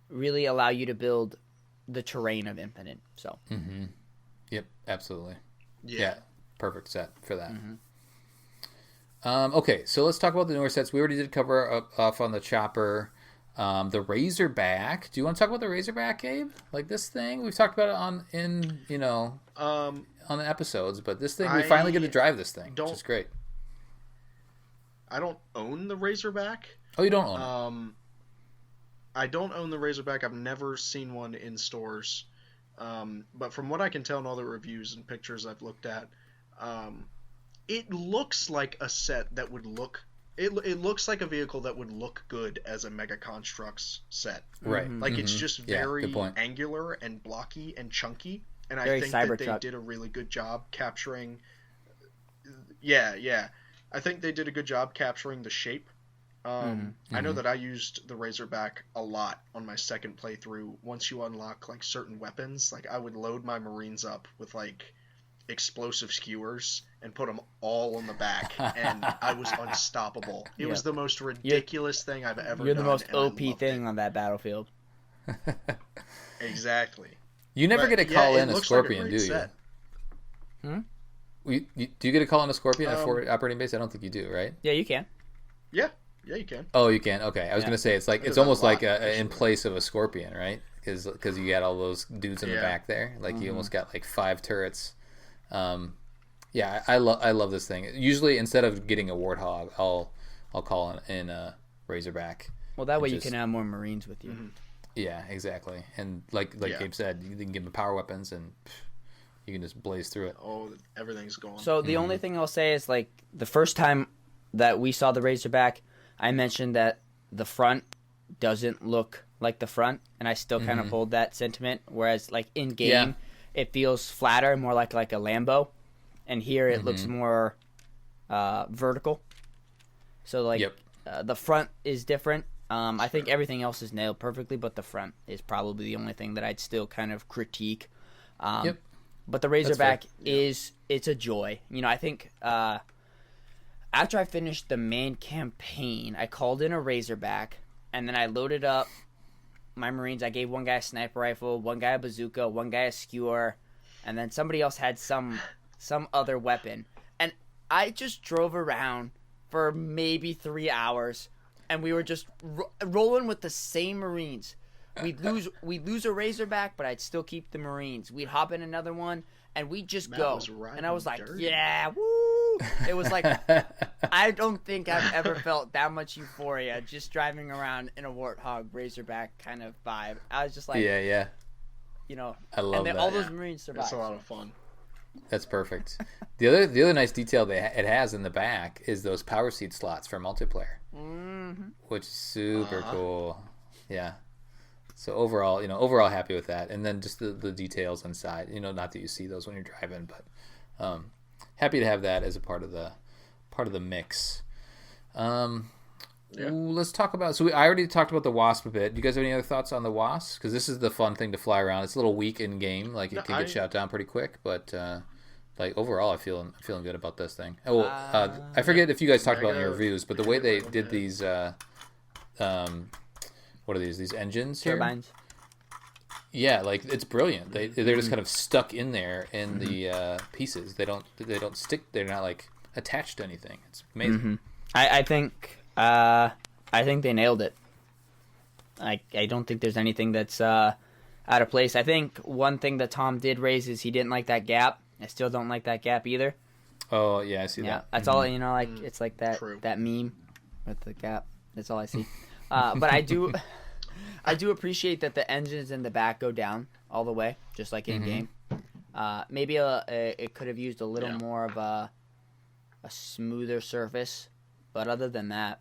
[SPEAKER 2] really allow you to build the terrain of Infinite. So.
[SPEAKER 1] Mm-hmm. Yep, absolutely.
[SPEAKER 3] Yeah.
[SPEAKER 1] Perfect set for that.
[SPEAKER 2] Mm-hmm.
[SPEAKER 1] Okay, so let's talk about the newer sets. We already did cover off on the Chopper. The Razorback. Do you want to talk about the Razorback, Gabe? Like this thing? We've talked about it on the episodes, but this thing, we finally get to drive this thing, which is great.
[SPEAKER 3] I don't own the Razorback.
[SPEAKER 1] Oh, you don't own it?
[SPEAKER 3] I don't own the Razorback. I've never seen one in stores. But from what I can tell in all the reviews and pictures I've looked at, it looks like a set that would look... It looks like a vehicle that would look good as a Mega Construx set.
[SPEAKER 1] Right.
[SPEAKER 3] Like, it's just very
[SPEAKER 1] good point.
[SPEAKER 3] angular and blocky and chunky. And
[SPEAKER 2] Very
[SPEAKER 3] I think that they
[SPEAKER 2] Cybertruck.
[SPEAKER 3] did a really good job capturing... Yeah. I think they did a good job capturing the shape. I know that I used the Razorback a lot on my second playthrough. Once you unlock certain weapons, I would load my Marines up with explosive skewers and put them all on the back, and I was unstoppable. It was the most ridiculous thing I've ever done.
[SPEAKER 2] You're the most
[SPEAKER 3] and
[SPEAKER 2] OP thing on that battlefield.
[SPEAKER 3] Exactly.
[SPEAKER 1] You never get to call in a Scorpion, do you?
[SPEAKER 3] Set.
[SPEAKER 1] Do you get to call in a Scorpion at forward operating base? I don't think you do, right?
[SPEAKER 2] Yeah, you can.
[SPEAKER 3] Yeah, you can.
[SPEAKER 1] Oh, you can. Okay, I was gonna say it's almost like in place of a Scorpion, right? Because you got all those dudes in the back there. You almost got 5 turrets. I love this thing. Usually, instead of getting a Warthog, I'll call in a Razorback.
[SPEAKER 2] Well, that way you can have more Marines with you.
[SPEAKER 3] Mm-hmm.
[SPEAKER 1] Yeah, exactly. And like Gabe said, you can give them power weapons and you can just blaze through it.
[SPEAKER 3] Oh, everything's going.
[SPEAKER 2] So the only thing I'll say is the first time that we saw the Razorback, I mentioned that the front doesn't look like the front, and I still kind of hold that sentiment. Whereas in game, it feels flatter, more like a Lambo, and here it looks more vertical. So the front is different. I think everything else is nailed perfectly, but the front is probably the only thing that I'd still kind of critique. But the Razorback it's a joy. I think after I finished the main campaign, I called in a Razorback, and then I loaded up my Marines. I gave one guy a sniper rifle, one guy a bazooka, one guy a skewer, and then somebody else had some other weapon. And I just drove around for maybe 3 hours, and we were just rolling with the same Marines. We'd lose a Razorback, but I'd still keep the Marines. We'd hop in another one, and we'd just go. And I was like,
[SPEAKER 3] dirty.
[SPEAKER 2] yeah, woo! It was like, I don't think I've ever felt that much euphoria just driving around in a Warthog Razorback kind of vibe. I was just like,
[SPEAKER 1] yeah. I love that.
[SPEAKER 2] All those Marines survived.
[SPEAKER 3] It's a lot of fun.
[SPEAKER 1] That's perfect. The other nice detail it has in the back is those power seed slots for multiplayer, which is super cool. Yeah. So overall happy with that, and then just the details inside. Not that you see those when you're driving, but happy to have that as a part of the mix. Let's talk about. So I already talked about the Wasp a bit. Do you guys have any other thoughts on the Wasp? Because this is the fun thing to fly around. It's a little weak in game, it can get shot down pretty quick, but overall, I'm feeling good about this thing. I forget if you guys talked about it in your reviews, but the way they did these, what are these? These engines here?
[SPEAKER 2] Turbines.
[SPEAKER 1] Yeah, like it's brilliant. They're just kind of stuck in there in the pieces. They don't stick. They're not like attached to anything. It's amazing.
[SPEAKER 2] I think they nailed it. I don't think there's anything that's out of place. I think one thing that Tom did raise is he didn't like that gap. I still don't like that gap either.
[SPEAKER 1] Oh yeah, I see that.
[SPEAKER 2] Yeah, that's all. Like it's like that
[SPEAKER 3] True.
[SPEAKER 2] that meme with the gap. That's all I see. But I do appreciate that the engines in the back go down all the way, just like in game. Maybe it could have used a little more of a smoother surface, but other than that,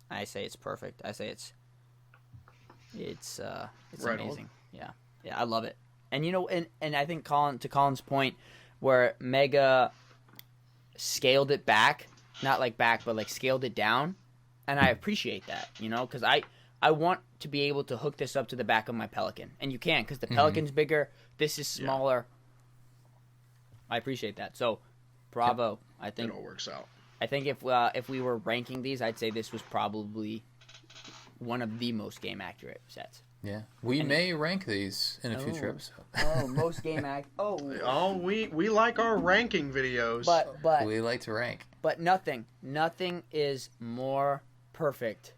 [SPEAKER 2] I say it's perfect. I say it's
[SPEAKER 3] right
[SPEAKER 2] amazing. On. Yeah, I love it. And and I think to Colin's point, where Mega scaled it back, not like back, but like scaled it down, and I appreciate that, because I want to be able to hook this up to the back of my Pelican, and you can, because the Pelican's bigger, this is smaller. I appreciate that. So, bravo. I think
[SPEAKER 3] it all works out.
[SPEAKER 2] I think if we were ranking these, I'd say this was probably one of the most game accurate sets.
[SPEAKER 1] Yeah, we may rank these in a future episode.
[SPEAKER 2] Most game
[SPEAKER 3] we like our ranking videos.
[SPEAKER 2] But
[SPEAKER 1] we like to rank.
[SPEAKER 2] But nothing is more perfect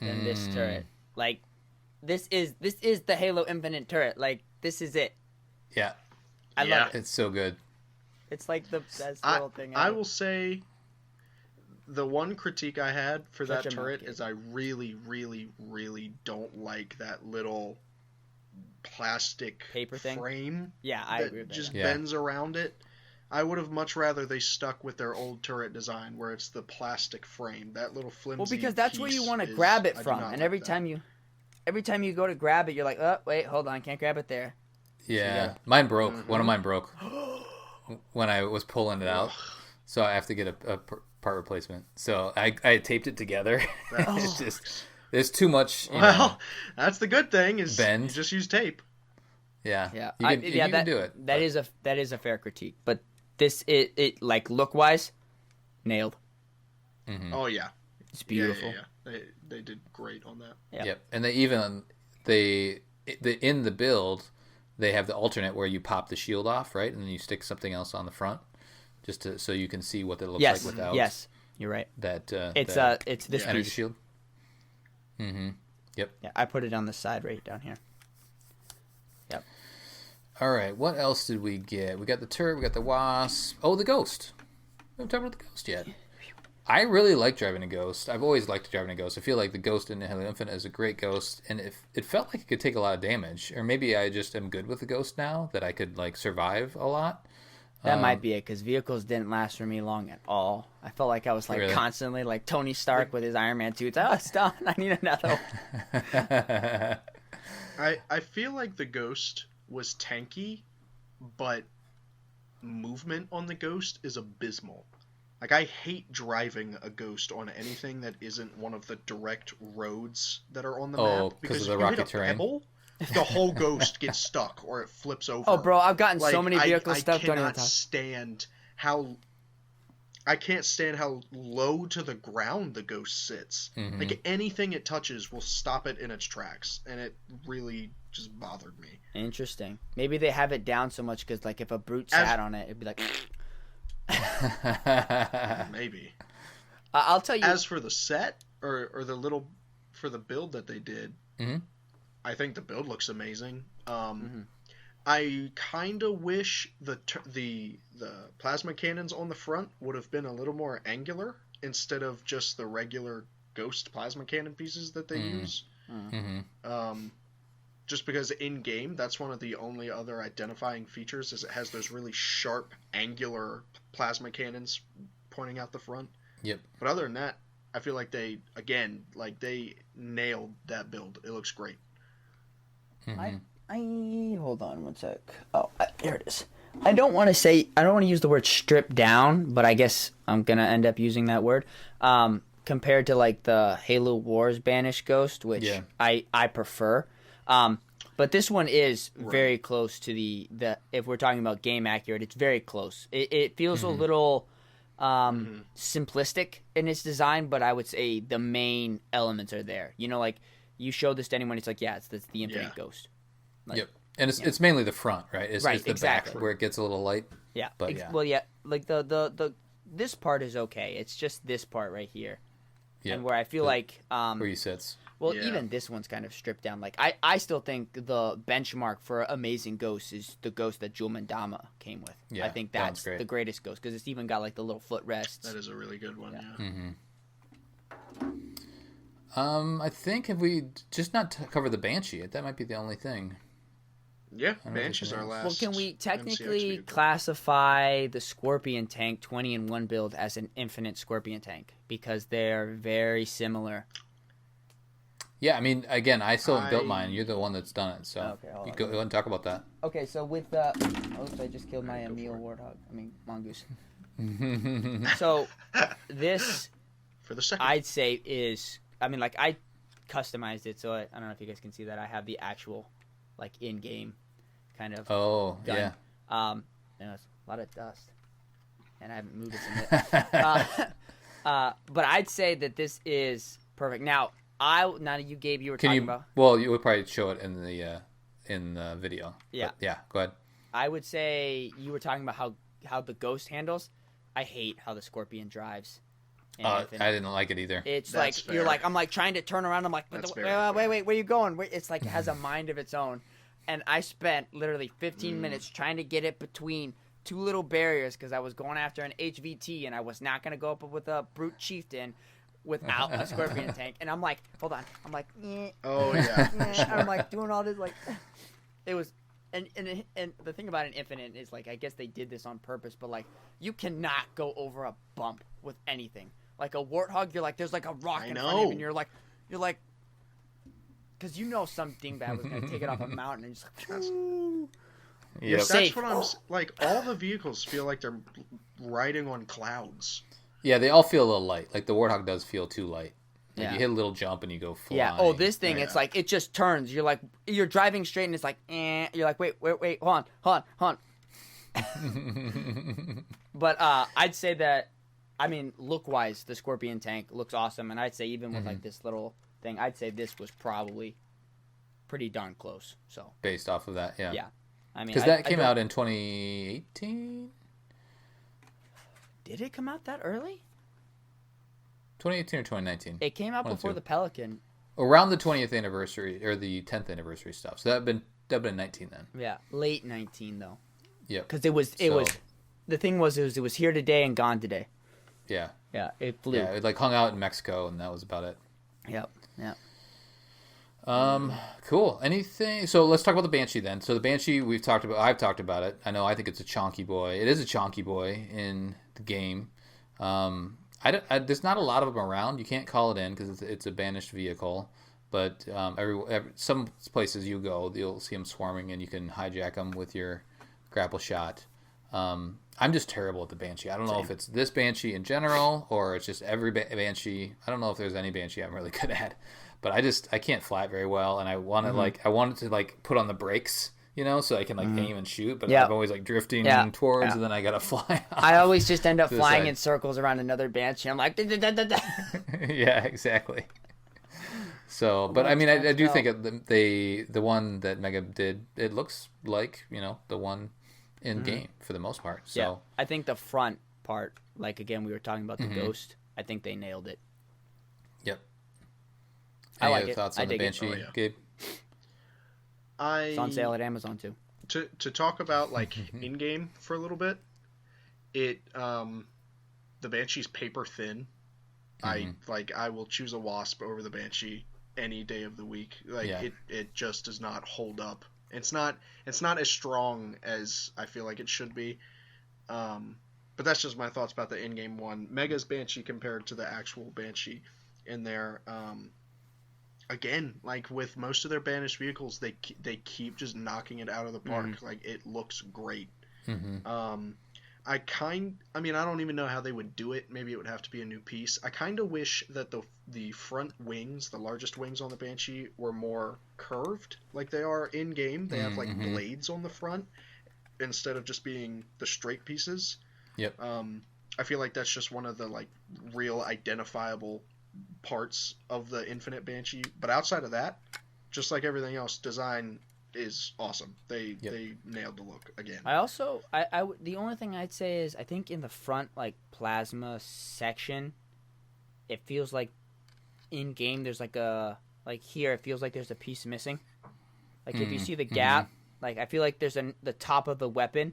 [SPEAKER 2] than this turret. Like, this is the Halo Infinite turret. Like, this is it.
[SPEAKER 1] Yeah,
[SPEAKER 2] I love it.
[SPEAKER 1] It's so good.
[SPEAKER 2] It's like the best little thing.
[SPEAKER 3] I will say, the one critique I had for
[SPEAKER 2] Such
[SPEAKER 3] that
[SPEAKER 2] a
[SPEAKER 3] turret
[SPEAKER 2] monkey.
[SPEAKER 3] is I really, really, really don't like that little plastic
[SPEAKER 2] Paper thing?
[SPEAKER 3] frame.
[SPEAKER 2] Yeah, I agree with that.
[SPEAKER 3] Just
[SPEAKER 1] Yeah.
[SPEAKER 3] bends around it. I would have much rather they stuck with their old turret design where it's the plastic frame. That little flimsy
[SPEAKER 2] Well, because that's where you
[SPEAKER 3] piece
[SPEAKER 2] want to
[SPEAKER 3] is-
[SPEAKER 2] grab it
[SPEAKER 3] I do
[SPEAKER 2] from,
[SPEAKER 3] not
[SPEAKER 2] and
[SPEAKER 3] like
[SPEAKER 2] every
[SPEAKER 3] that.
[SPEAKER 2] time you go to grab it, you're like, oh wait, hold on, can't grab it there.
[SPEAKER 1] Yeah, mine broke. One of mine broke when I was pulling it out, so I have to get a part replacement. So I taped it together. It's just there's too much.
[SPEAKER 3] That's the good thing is
[SPEAKER 1] bend.
[SPEAKER 3] you just use tape.
[SPEAKER 1] Yeah,
[SPEAKER 2] Yeah,
[SPEAKER 1] you can do it.
[SPEAKER 2] That is a fair critique, but this it like look wise, nailed.
[SPEAKER 3] Oh yeah,
[SPEAKER 2] It's beautiful.
[SPEAKER 3] Yeah. They did great on that.
[SPEAKER 2] Yeah.
[SPEAKER 1] Yep, and they in the build they have the alternate where you pop the shield off, right, and then you stick something else on the front, so you can see what it looks like without.
[SPEAKER 2] Yes, you're right.
[SPEAKER 1] That
[SPEAKER 2] It's this
[SPEAKER 1] energy
[SPEAKER 2] piece.
[SPEAKER 1] shield. Yep.
[SPEAKER 2] Yeah, I put it on the side right down here. Yep.
[SPEAKER 1] All right, what else did we get? We got the turret, we got the wasp. Oh, the ghost. We haven't talked about the ghost yet. I really like driving a ghost. I've always liked driving a ghost. I feel like the ghost in Halo Infinite is a great ghost, and it felt like it could take a lot of damage. Or maybe I just am good with the ghost now, that I could like survive a lot.
[SPEAKER 2] That might be it, because vehicles didn't last for me long at all. I felt like I was like
[SPEAKER 1] Really?
[SPEAKER 2] constantly like Tony Stark with his Iron Man suits. Oh, it's done. I need another one.
[SPEAKER 3] I feel like the ghost was tanky, but movement on the ghost is abysmal. Like, I hate driving a ghost on anything that isn't one of the direct roads that are on the map.
[SPEAKER 1] because of the
[SPEAKER 3] if you
[SPEAKER 1] rocky
[SPEAKER 3] hit a
[SPEAKER 1] terrain?
[SPEAKER 3] pebble, the whole ghost gets stuck or it flips over.
[SPEAKER 2] Oh, bro, I've gotten so
[SPEAKER 3] Like,
[SPEAKER 2] many vehicles stuck.
[SPEAKER 3] I
[SPEAKER 2] Don't even
[SPEAKER 3] cannot
[SPEAKER 2] talk.
[SPEAKER 3] stand how... I can't stand how low to the ground the ghost sits. Like, anything it touches will stop it in its tracks, and it really just bothered me.
[SPEAKER 2] Interesting. Maybe they have it down so much because, like, if a brute sat on it, it'd be like.
[SPEAKER 3] Maybe.
[SPEAKER 2] I'll tell you.
[SPEAKER 3] As for the set, or the little... For the build that they did, I think the build looks amazing. I kind of wish the plasma cannons on the front would have been a little more angular instead of just the regular ghost plasma cannon pieces that they use. Just because in game, that's one of the only other identifying features is it has those really sharp, angular plasma cannons pointing out the front.
[SPEAKER 1] Yep.
[SPEAKER 3] But other than that, I feel like they nailed that build. It looks great.
[SPEAKER 2] I hold on one sec. Oh, here it is. I don't want to use the word strip down, but I guess I'm gonna end up using that word. Compared to like the Halo Wars Banished Ghost, which I prefer. But this one is very close to the if we're talking about game accurate, it's very close. It feels a little simplistic in its design, but I would say the main elements are there. You know, like you show this to anyone, it's like, yeah, it's the Infinite Ghost. Like,
[SPEAKER 1] yep. And it's mainly the front, right? It's the
[SPEAKER 2] exactly.
[SPEAKER 1] back where it gets a little light.
[SPEAKER 2] Yeah.
[SPEAKER 1] But yeah.
[SPEAKER 2] Well, yeah. Like the this part is okay. It's just this part right here. Yeah. And where I feel like
[SPEAKER 1] where he sits.
[SPEAKER 2] Well, even this one's kind of stripped down. Like I still think the benchmark for amazing ghost is the ghost that Jul Mandama came with.
[SPEAKER 1] Yeah,
[SPEAKER 2] I think that's the greatest ghost because it's even got like the little footrests.
[SPEAKER 3] That is a really good one. Yeah.
[SPEAKER 1] I think if we just not cover the Banshee, that might be the only thing.
[SPEAKER 3] Yeah, Banshee's our last.
[SPEAKER 2] Well, can we technically classify the Scorpion tank 20-in-1 build as an infinite Scorpion tank because they're very similar?
[SPEAKER 1] Yeah, I mean, again, I still haven't built mine. You're the one that's done it, so
[SPEAKER 2] okay,
[SPEAKER 1] go ahead and talk about that.
[SPEAKER 2] Okay, so with the... Oops, I just killed my Emil Warthog. I mean, Mongoose. So, this,
[SPEAKER 3] for the second,
[SPEAKER 2] I'd say is... I mean, like, I customized it, so I don't know if you guys can see that. I have the actual, like, in-game kind of...
[SPEAKER 1] Oh,
[SPEAKER 2] gun.
[SPEAKER 1] yeah.
[SPEAKER 2] It's a lot of dust. And I haven't moved it in it. But I'd say that this is perfect. Now you were talking about.
[SPEAKER 1] Well, you would probably show it in the video.
[SPEAKER 2] Yeah.
[SPEAKER 1] But yeah. Go ahead.
[SPEAKER 2] I would say you were talking about how the ghost handles. I hate how the Scorpion drives.
[SPEAKER 1] I didn't like it either.
[SPEAKER 2] It's that's like fair. You're like I'm like trying to turn around. I'm like, wait, where are you going? It's like it has a mind of its own. And I spent literally 15 minutes trying to get it between two little barriers because I was going after an HVT and I was not going to go up with a Brute Chieftain without a Scorpion tank. And I'm like, hold on. I'm like,
[SPEAKER 3] oh yeah.
[SPEAKER 2] I'm like doing all this like, it was, and the thing about an Infinite is like, I guess they did this on purpose, but like, you cannot go over a bump with anything. Like a Warthog, you're like, there's like a rock in front of you, and you're like, because you know some dingbat was gonna take it off a mountain and just like,
[SPEAKER 3] you're safe. That's what I'm like. All the vehicles feel like they're riding on clouds.
[SPEAKER 1] Yeah, they all feel a little light. Like the Warthog does feel too light. Like you hit a little jump and you go flying.
[SPEAKER 2] Yeah. Oh, this thing, it's like it just turns. You're like you're driving straight and it's like, You're like, wait, hold on. But I'd say that, I mean, look wise, the Scorpion tank looks awesome, and I'd say even with like this little thing, I'd say this was probably pretty darn close. So
[SPEAKER 1] based off of that, yeah.
[SPEAKER 2] I mean,
[SPEAKER 1] because that came out in 2018.
[SPEAKER 2] Did it come out that early?
[SPEAKER 1] 2018 or 2019?
[SPEAKER 2] It came out before the Pelican.
[SPEAKER 1] Around the 20th anniversary or the 10th anniversary stuff. So that'd been 19 then.
[SPEAKER 2] Yeah, late 19 though.
[SPEAKER 1] Yeah.
[SPEAKER 2] Because it was the thing was it was here today and gone today.
[SPEAKER 1] Yeah.
[SPEAKER 2] Yeah, it flew.
[SPEAKER 1] Yeah, it like hung out in Mexico and that was about it.
[SPEAKER 2] Yep. Yeah.
[SPEAKER 1] Cool. Anything? So let's talk about the Banshee then. So the Banshee I've talked about it. I think it's a chonky boy. It is a chonky boy in the game. There's not a lot of them around. You can't call it in because it's a banished vehicle. But some places you go, you'll see them swarming and you can hijack them with your grapple shot. I'm just terrible at the Banshee. I don't know if it's this Banshee in general or it's just every Banshee. I don't know if there's any Banshee I'm really good at. But I can't fly it very well, and I want to put on the brakes, so I can aim and shoot. But I'm always drifting towards, and then I gotta fly.
[SPEAKER 2] I always just end up flying in circles around another Banshee. I'm like,
[SPEAKER 1] yeah, exactly. So, but I mean, I do think the one that Mega did, it looks like the one in game for the most part. So
[SPEAKER 2] yeah, I think the front part, like again, we were talking about the Ghost. I think they nailed it.
[SPEAKER 1] Yep.
[SPEAKER 2] Any
[SPEAKER 1] other thoughts on the Banshee, Gabe?
[SPEAKER 2] It's on sale at Amazon too.
[SPEAKER 3] To talk about in game for a little bit, the Banshee's paper thin. I will choose a Wasp over the Banshee any day of the week. It just does not hold up. It's not as strong as I feel like it should be. But that's just my thoughts about the in-game one. Mega's Banshee compared to the actual Banshee in there. Again, with most of their banished vehicles, they keep just knocking it out of the park. It looks great. I don't even know how they would do it. Maybe it would have to be a new piece. I kind of wish that the front wings, the largest wings on the Banshee, were more curved like they are in game. They have blades on the front instead of just being the straight pieces.
[SPEAKER 1] Yep.
[SPEAKER 3] I feel like that's just one of the real identifiable parts of the Infinite Banshee. But outside of that, just like everything else, design is awesome. They nailed the look again.
[SPEAKER 2] I also the only thing I'd say is I think in the front like plasma section, it feels like in game there's like here it feels like there's a piece missing. Like if you see the gap, like I feel like there's the top of the weapon.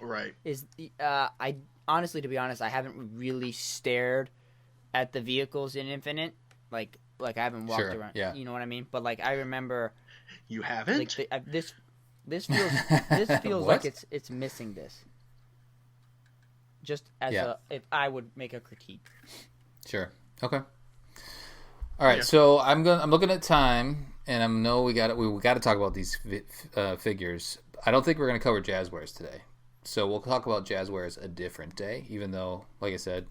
[SPEAKER 3] Right.
[SPEAKER 2] Is I honestly, to be honest, I haven't really stared at the vehicles in Infinite. Like I haven't walked around.
[SPEAKER 1] Yeah.
[SPEAKER 2] You know what I mean? But like I remember.
[SPEAKER 3] You haven't?
[SPEAKER 2] Like this feels like it's missing this. Just as if I would make a critique.
[SPEAKER 1] Sure. Okay. All right. So I'm looking at time, and I know we got to talk about these figures. I don't think we're gonna cover Jazzwares today, so we'll talk about Jazzwares a different day. Even though, like I said,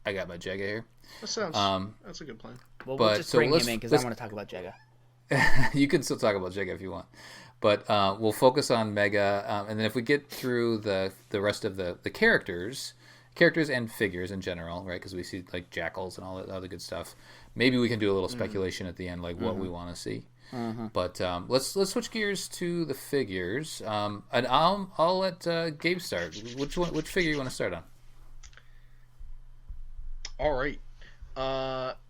[SPEAKER 1] I got my Jega here.
[SPEAKER 3] That sounds. That's a good plan.
[SPEAKER 2] Well, we'll just bring him in because I want to talk about Jega.
[SPEAKER 1] You can still talk about Jega if you want, but we'll focus on Mega, and then if we get through the rest of the characters and figures in general, right? Because we see like jackals and all that other good stuff. Maybe we can do a little speculation at the end, like what we want to see. But let's switch gears to the figures, and I'll let Gabe start. Which figure you want to start on?
[SPEAKER 3] All right,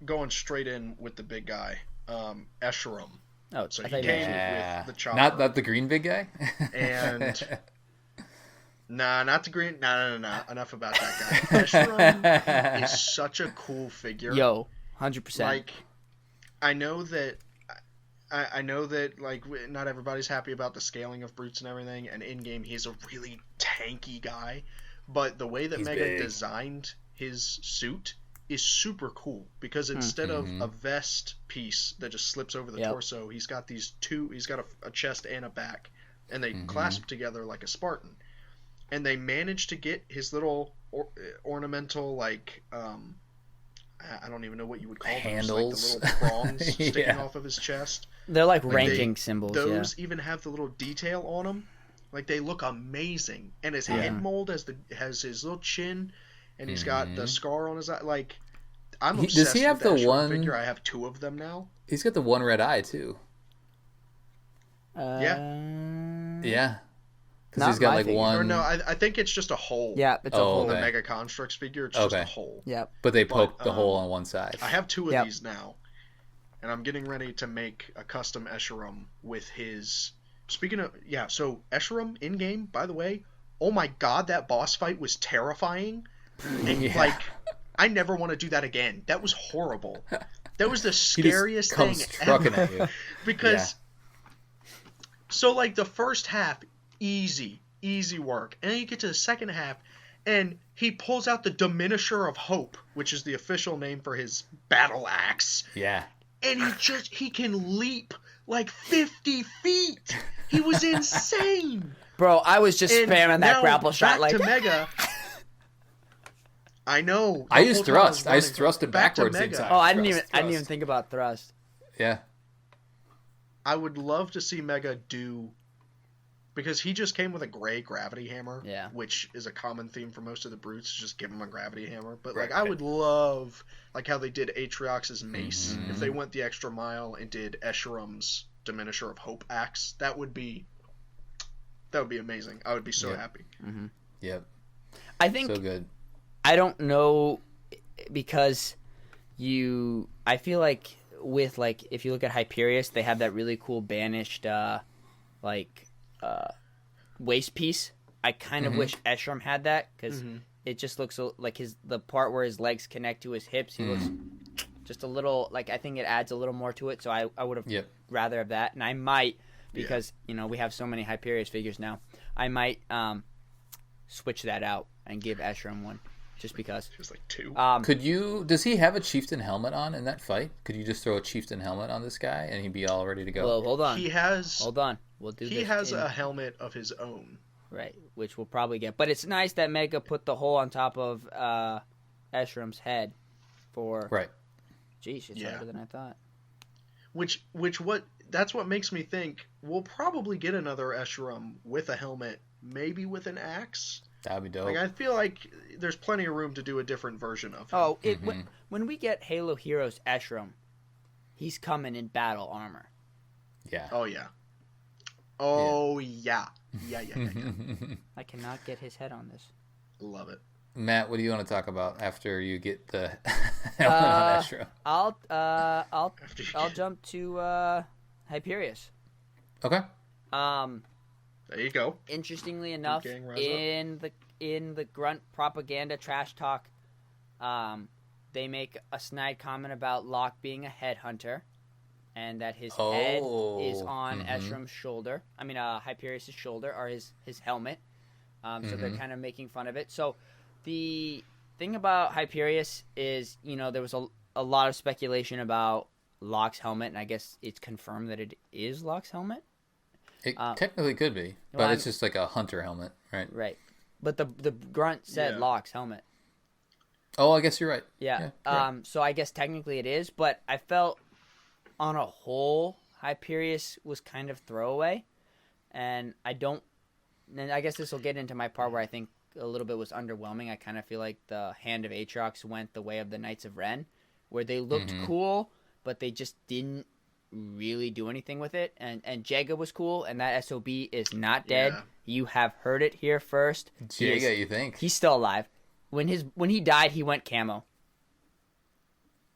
[SPEAKER 3] going straight in with the big guy. Escharum.
[SPEAKER 2] Oh,
[SPEAKER 3] so he came with the chopper.
[SPEAKER 1] Not the green big guy?
[SPEAKER 3] And not the green. No. Enough about that guy. Escharum is such a cool figure.
[SPEAKER 2] 100%.
[SPEAKER 3] Like, I know that like not everybody's happy about the scaling of brutes and everything, and in game he's a really tanky guy, but the way that Mega designed his suit is super cool because instead of a vest piece that just slips over the torso, he's got he's got a chest and a back, and they clasp together like a Spartan. And they managed to get his little ornamental, like, I don't even know what you would call them.
[SPEAKER 1] Handles.
[SPEAKER 3] Like the little prongs sticking off of his chest.
[SPEAKER 2] They're like ranking symbols,
[SPEAKER 3] Those even have the little detail on them. Like, they look amazing. And his head mold has his little chin, and he's got the scar on his eye. Like, I'm obsessed
[SPEAKER 1] does he have
[SPEAKER 3] with that
[SPEAKER 1] the one
[SPEAKER 3] figure. I have 2 of them now.
[SPEAKER 1] He's got the one red eye too.
[SPEAKER 3] Yeah.
[SPEAKER 1] Because he's got like
[SPEAKER 2] figure.
[SPEAKER 1] one.
[SPEAKER 3] Or no, I think it's just a hole.
[SPEAKER 2] Yeah, it's a hole.
[SPEAKER 3] The Mega Construx figure, it's just a hole.
[SPEAKER 2] Yep.
[SPEAKER 1] But they poked the hole on one side.
[SPEAKER 3] I have 2 of these now, and I'm getting ready to make a custom Escharum with his. Speaking of, so Escharum in game, by the way, oh my god, that boss fight was terrifying. And like, I never want to do that again. That was horrible. That was the scariest thing ever.
[SPEAKER 1] At you.
[SPEAKER 3] Because, so like the first half, easy work, and then you get to the second half, and he pulls out the Diminisher of Hope, which is the official name for his battle axe.
[SPEAKER 1] Yeah.
[SPEAKER 3] And he can leap like 50 feet. He was insane.
[SPEAKER 2] Bro, I was just spamming that grapple shot like
[SPEAKER 3] to Mega. I know.
[SPEAKER 1] I used thrust. I just thrusted backwards the entire
[SPEAKER 2] I didn't even think about thrust.
[SPEAKER 1] Yeah.
[SPEAKER 3] I would love to see Mega do, because he just came with a gray gravity hammer, which is a common theme for most of the brutes. Just give him a gravity hammer. But I would love like how they did Atriox's mace. If they went the extra mile and did Escherum's Diminisher of Hope axe, that would be amazing. I would be so happy.
[SPEAKER 1] Yep.
[SPEAKER 2] I think
[SPEAKER 1] so good.
[SPEAKER 2] I don't know, because I feel like with like if you look at Hyperius, they have that really cool banished waist piece. I kind of wish Escharum had that, because it just looks like the part where his legs connect to his hips, he looks just a little like, I think it adds a little more to it. So I would have rather have that, and I might, because we have so many Hyperius figures now, I might switch that out and give Escharum one. Just because.
[SPEAKER 3] Just like 2.
[SPEAKER 1] Does he have a chieftain helmet on in that fight? Could you just throw a chieftain helmet on this guy and he'd be all ready to go?
[SPEAKER 2] Well, hold on.
[SPEAKER 3] Hold
[SPEAKER 2] on. We'll do this.
[SPEAKER 3] He has a helmet of his own.
[SPEAKER 2] Right, which we'll probably get. But it's nice that Mega put the hole on top of Escherum's head for.
[SPEAKER 1] Right.
[SPEAKER 2] Geez, it's harder than I thought.
[SPEAKER 3] That's what makes me think we'll probably get another Escharum with a helmet, maybe with an axe.
[SPEAKER 1] That'd be dope.
[SPEAKER 3] Like, I feel like there's plenty of room to do a different version of him.
[SPEAKER 2] When we get Halo Heroes Escharum, he's coming in battle armor.
[SPEAKER 1] Yeah.
[SPEAKER 3] Oh, yeah. Oh yeah. Yeah.
[SPEAKER 2] I cannot get his head on this.
[SPEAKER 3] Love it.
[SPEAKER 1] Matt, what do you want to talk about after you get the helmet on Astro?
[SPEAKER 2] I'll jump to Hyperius.
[SPEAKER 1] Okay.
[SPEAKER 3] There you go.
[SPEAKER 2] Interestingly enough, in the grunt propaganda trash talk, they make a snide comment about Locke being a headhunter, and that his head is on Esrom's shoulder. I mean, Hyperius' shoulder, or his helmet. So they're kind of making fun of it. So the thing about Hyperius is, there was a lot of speculation about Locke's helmet, and I guess it's confirmed that it is Locke's helmet.
[SPEAKER 1] It technically could be, but it's just like a hunter helmet, right?
[SPEAKER 2] Right. But the grunt said Locke's helmet.
[SPEAKER 1] Oh, I guess you're right.
[SPEAKER 2] Yeah. So I guess technically it is, but I felt on a whole Hyperius was kind of throwaway, and I guess this will get into my part where I think a little bit was underwhelming. I kind of feel like the Hand of Aatrox went the way of the Knights of Ren, where they looked cool, but they just didn't really do anything with it. And Jaga was cool, and that SOB is not dead. Yeah. You have heard it here first.
[SPEAKER 1] Jaga, you think?
[SPEAKER 2] He's still alive. When he died, he went camo.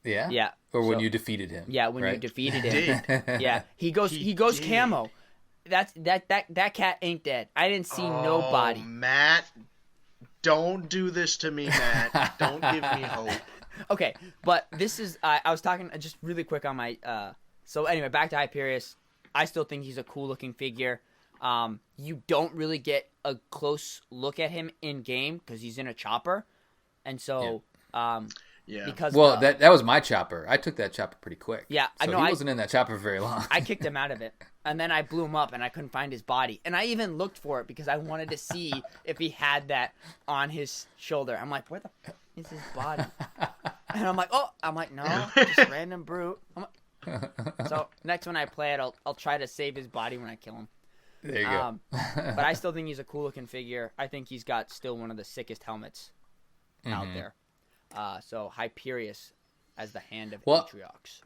[SPEAKER 1] Yeah?
[SPEAKER 2] Yeah.
[SPEAKER 1] Or when you defeated him.
[SPEAKER 2] Yeah, when you defeated him. Yeah. He goes camo. That cat ain't dead. I didn't see nobody.
[SPEAKER 3] Matt, don't do this to me, Matt. Don't give me hope.
[SPEAKER 2] Okay, but this is I was talking just really quick on my so anyway, back to Hyperius. I still think he's a cool looking figure. You don't really get a close look at him in game because he's in a chopper, and so because
[SPEAKER 1] that was my chopper. I took that chopper pretty quick.
[SPEAKER 2] Yeah,
[SPEAKER 1] so he wasn't in that chopper very long.
[SPEAKER 2] I kicked him out of it, and then I blew him up, and I couldn't find his body, and I even looked for it because I wanted to see if he had that on his shoulder. I'm like, where the fuck is his body? And I'm like, no, just random brute. So next when I play it, I'll try to save his body when I kill him.
[SPEAKER 1] There you go.
[SPEAKER 2] But I still think he's a cool looking figure. I think he's got still one of the sickest helmets out there. So Hyperius as the Hand of Aatrox.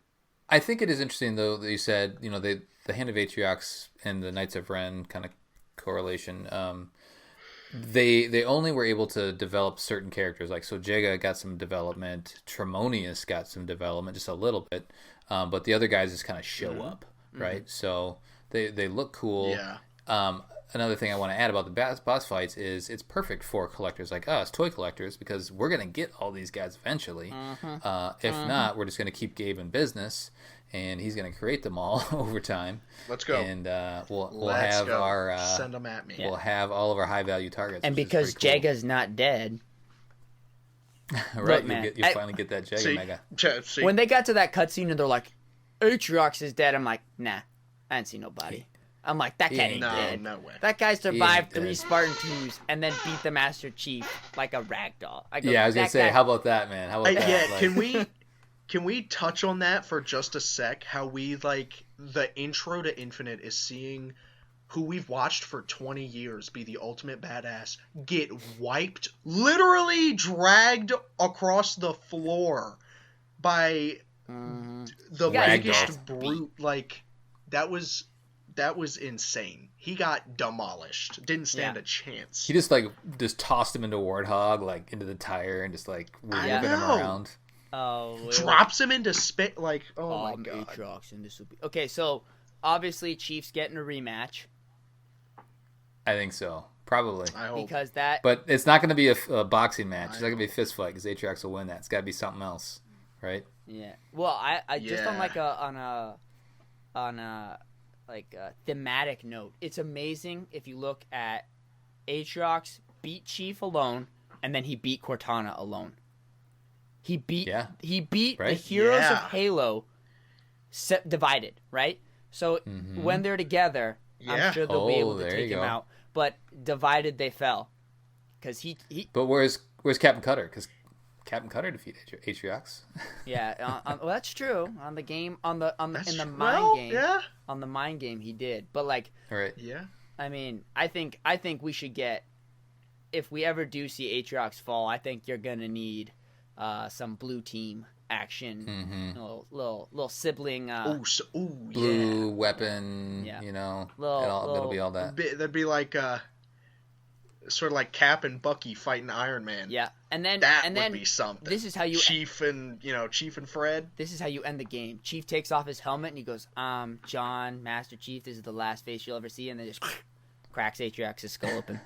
[SPEAKER 1] I think it is interesting though that you said the Hand of Aatrox and the Knights of Ren kind of correlation. They only were able to develop certain characters. Like, so Jaga got some development, Tremonius got some development, just a little bit, but the other guys just kind of show up, right? So they look cool.
[SPEAKER 3] Yeah.
[SPEAKER 1] Another thing I want to add about the boss fights is it's perfect for collectors like us, toy collectors, because we're going to get all these guys eventually. If not, we're just going to keep Gabe in business, and he's going to create them all over time.
[SPEAKER 3] Let's go.
[SPEAKER 1] And we'll have our
[SPEAKER 3] send them at me.
[SPEAKER 1] We'll have all of our high value targets.
[SPEAKER 2] And because cool. Jaga's not dead,
[SPEAKER 1] right?
[SPEAKER 2] Look,
[SPEAKER 1] you'll finally get that Jaga Mega.
[SPEAKER 3] See.
[SPEAKER 2] When they got to that cutscene and they're like, Aatrox is dead, I'm like, nah, I didn't see nobody. I'm like, that cat ain't dead.
[SPEAKER 3] No way.
[SPEAKER 2] That guy survived 3 Spartan 2s and then beat the Master Chief like a ragdoll.
[SPEAKER 1] I was gonna say, how about that, man? How about that?
[SPEAKER 3] Yeah, can we touch on that for just a sec? How we the intro to Infinite is seeing who we've watched for 20 years be the ultimate badass get wiped, literally dragged across the floor by the biggest brute. Like, that was insane. He got demolished. Didn't stand a chance.
[SPEAKER 1] He just tossed him into Warthog, into the tire, and just moving him around.
[SPEAKER 2] Oh,
[SPEAKER 3] drops him into spit. My god.
[SPEAKER 2] Aatrox, and this will be okay. So obviously, Chief's getting a rematch.
[SPEAKER 1] I think so, probably.
[SPEAKER 3] I hope.
[SPEAKER 2] Because that.
[SPEAKER 1] But it's not going to be a boxing match. It's not going to be a fist fight because Aatrox will win that. It's got to be something else, right?
[SPEAKER 2] Yeah. Well, I just on a thematic note, it's amazing if you look at Aatrox beat Chief alone, and then he beat Cortana alone. He beat the heroes of Halo divided, right? So when they're together, I'm sure they'll be able to take him out. But divided, they fell because he.
[SPEAKER 1] But where's Captain Cutter? Because Captain Cutter defeated Aatrox.
[SPEAKER 2] Yeah, well, that's true. On the game, on the mind game, he did. But
[SPEAKER 1] right.
[SPEAKER 3] Yeah.
[SPEAKER 2] I mean, I think we should get, if we ever do see Aatrox fall, I think you're gonna need some blue team action, little sibling.
[SPEAKER 1] Blue weapon.
[SPEAKER 2] Yeah.
[SPEAKER 1] It'll be all that.
[SPEAKER 3] That'd be like sort of like Cap and Bucky fighting Iron Man.
[SPEAKER 2] Yeah, and then
[SPEAKER 3] would be something.
[SPEAKER 2] This is how you
[SPEAKER 3] Chief and Fred.
[SPEAKER 2] This is how you end the game. Chief takes off his helmet and he goes, John, Master Chief, this is the last face you'll ever see, and then just cracks Atriox's skull open.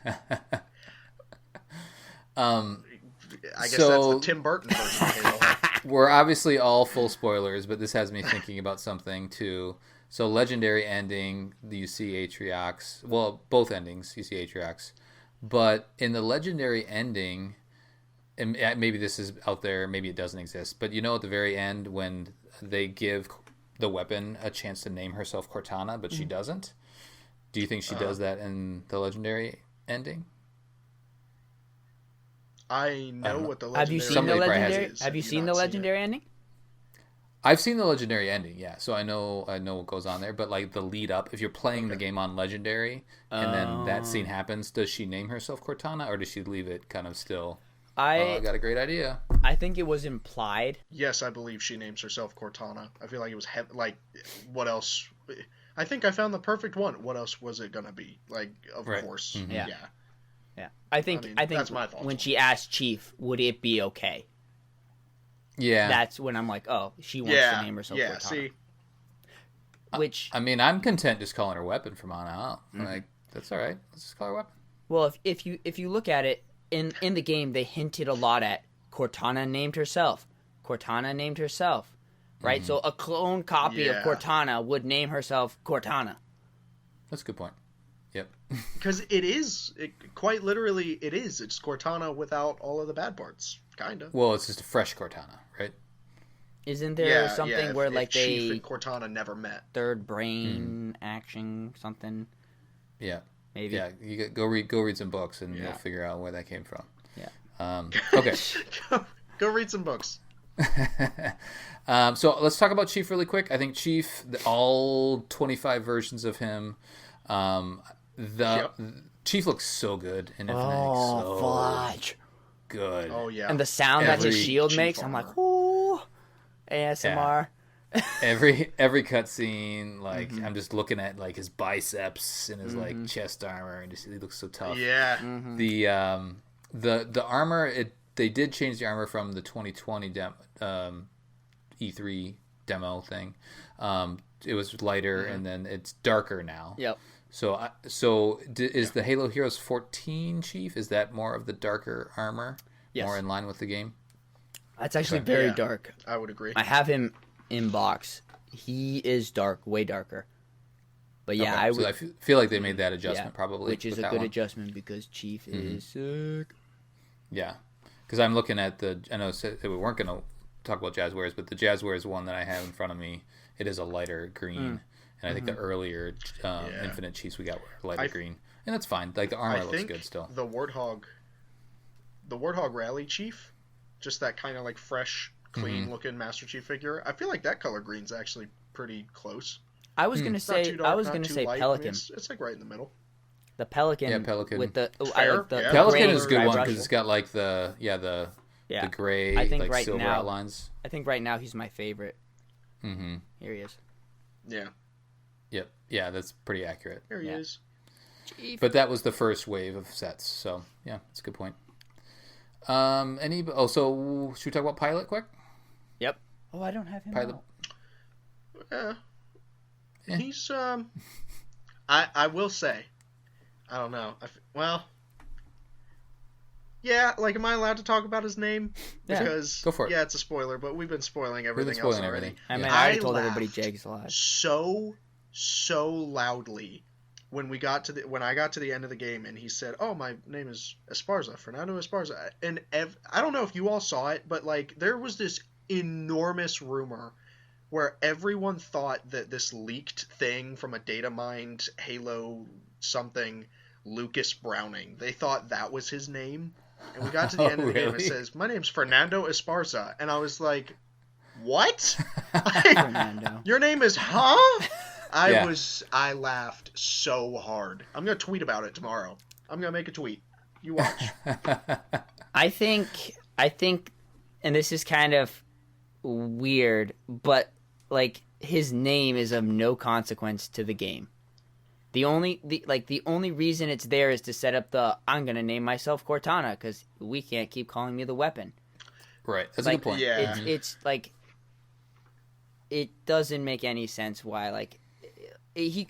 [SPEAKER 3] I guess that's the Tim Burton version.
[SPEAKER 1] We're obviously all full spoilers, but this has me thinking about something too. So legendary ending, you see Atriox. Well, both endings, you see Atriox. But in the legendary ending, and maybe this is out there, maybe it doesn't exist, but at the very end when they give the weapon a chance to name herself Cortana, but she doesn't. Do you think she does that in the legendary ending?
[SPEAKER 3] I know what the legendary.
[SPEAKER 2] Have you seen the legendary? Have you seen the legendary ending?
[SPEAKER 1] I've seen the legendary ending, yeah. So I know what goes on there. But like the lead up, if you're playing the game on legendary, and then that scene happens, does she name herself Cortana, or does she leave it kind of still? I got a great idea.
[SPEAKER 2] I think it was implied.
[SPEAKER 3] Yes, I believe she names herself Cortana. I feel like it was like, what else? I think I found the perfect one. What else was it gonna be? Like, of course, yeah.
[SPEAKER 2] I think
[SPEAKER 3] that's my thoughts.
[SPEAKER 2] When she asked Chief, would it be okay?
[SPEAKER 1] Yeah,
[SPEAKER 2] that's when I'm like, oh, she wants to name herself Cortana.
[SPEAKER 3] See,
[SPEAKER 1] which I mean, I'm content just calling her weapon from on out. Like, that's all right. Let's just call her weapon.
[SPEAKER 2] Well, if you look at it in the game, they hinted a lot at Cortana named herself. Cortana named herself, right? So a clone copy of Cortana would name herself Cortana.
[SPEAKER 1] That's a good point. Yep.
[SPEAKER 3] Because quite literally, it is. It's Cortana without all of the bad parts, kind of.
[SPEAKER 1] Well, it's just a fresh Cortana, right?
[SPEAKER 2] Isn't there something where like
[SPEAKER 3] Chief and Cortana never met?
[SPEAKER 2] Third brain action something?
[SPEAKER 1] Yeah.
[SPEAKER 2] Maybe.
[SPEAKER 1] Yeah, you go read some books and you'll figure out where that came from.
[SPEAKER 2] Yeah.
[SPEAKER 1] Okay.
[SPEAKER 3] Go read some books.
[SPEAKER 1] So let's talk about Chief really quick. I think Chief, all 25 versions of him, Chief looks so good in Infinite.
[SPEAKER 2] Fudge.
[SPEAKER 1] Good.
[SPEAKER 3] Oh yeah.
[SPEAKER 2] And the sound that his shield makes, I'm like, ooh, ASMR.
[SPEAKER 1] Yeah. Every cutscene, like I'm just looking at like his biceps and his like chest armor, and he looks so tough.
[SPEAKER 3] Yeah.
[SPEAKER 1] The armor, they did change the armor from the 2020 E3 demo thing. It was lighter, and then it's darker now.
[SPEAKER 2] Yep.
[SPEAKER 1] So is the Halo Heroes 14 Chief? Is that more of the darker armor?
[SPEAKER 2] Yes.
[SPEAKER 1] More in line with the game?
[SPEAKER 2] That's actually very dark.
[SPEAKER 3] I would agree.
[SPEAKER 2] I have him in box. He is dark, way darker. But yeah,
[SPEAKER 1] okay. I feel like they made that adjustment probably.
[SPEAKER 2] Which is a good adjustment because Chief is sick.
[SPEAKER 1] Yeah. Because I'm looking at I know we weren't going to talk about Jazzwares, but the Jazzwares one that I have in front of me, it is a lighter green. And I think the earlier Infinite Chiefs we got were lighter green. And that's fine. Like, the armor looks good still.
[SPEAKER 3] The Warthog Rally Chief, just that kind of like fresh, clean looking Master Chief figure, I feel like that color green's actually pretty close.
[SPEAKER 2] I was gonna say
[SPEAKER 3] light.
[SPEAKER 2] Pelican.
[SPEAKER 3] I mean, it's like right in the middle.
[SPEAKER 2] The Pelican.
[SPEAKER 1] Yeah, Pelican.
[SPEAKER 2] With the
[SPEAKER 1] Pelican is a good one because it's got like the gray,
[SPEAKER 2] I think
[SPEAKER 1] like
[SPEAKER 2] right
[SPEAKER 1] silver
[SPEAKER 2] now,
[SPEAKER 1] outlines.
[SPEAKER 2] I think right now he's my favorite.
[SPEAKER 1] Mm-hmm.
[SPEAKER 2] Here he is.
[SPEAKER 3] Yeah.
[SPEAKER 1] Yep. Yeah, that's pretty accurate.
[SPEAKER 3] There he is.
[SPEAKER 2] Chief.
[SPEAKER 1] But that was the first wave of sets, so yeah, that's a good point. So should we talk about Pilot quick?
[SPEAKER 2] Yep. Oh, I don't have him.
[SPEAKER 1] Pilot.
[SPEAKER 3] He's I will say, I don't know. Yeah, like, am I allowed to talk about his name? Because
[SPEAKER 1] go for it.
[SPEAKER 3] Yeah, it's a spoiler, but we've been spoiling everything else already.
[SPEAKER 2] I mean, I already told everybody Jag's alive.
[SPEAKER 3] So loudly when I got to the end of the game and he said, "Oh, my name is Esparza, Fernando Esparza," and I don't know if you all saw it, but like there was this enormous rumor where everyone thought that this leaked thing from a data mined Halo something, Lucas Browning, they thought that was his name. And we got to the end of the game and it says, "My name's Fernando Esparza." And I was like, what?
[SPEAKER 2] Fernando.
[SPEAKER 3] Your name is, huh? I laughed so hard. I'm going to tweet about it tomorrow. I'm going to make a tweet. You watch.
[SPEAKER 2] I think, and this is kind of weird, but like his name is of no consequence to the game. The only reason it's there is to set up I'm gonna name myself Cortana because we can't keep calling me the weapon.
[SPEAKER 1] Right, that's
[SPEAKER 2] like,
[SPEAKER 1] a good point.
[SPEAKER 3] Yeah,
[SPEAKER 2] it's like it doesn't make any sense why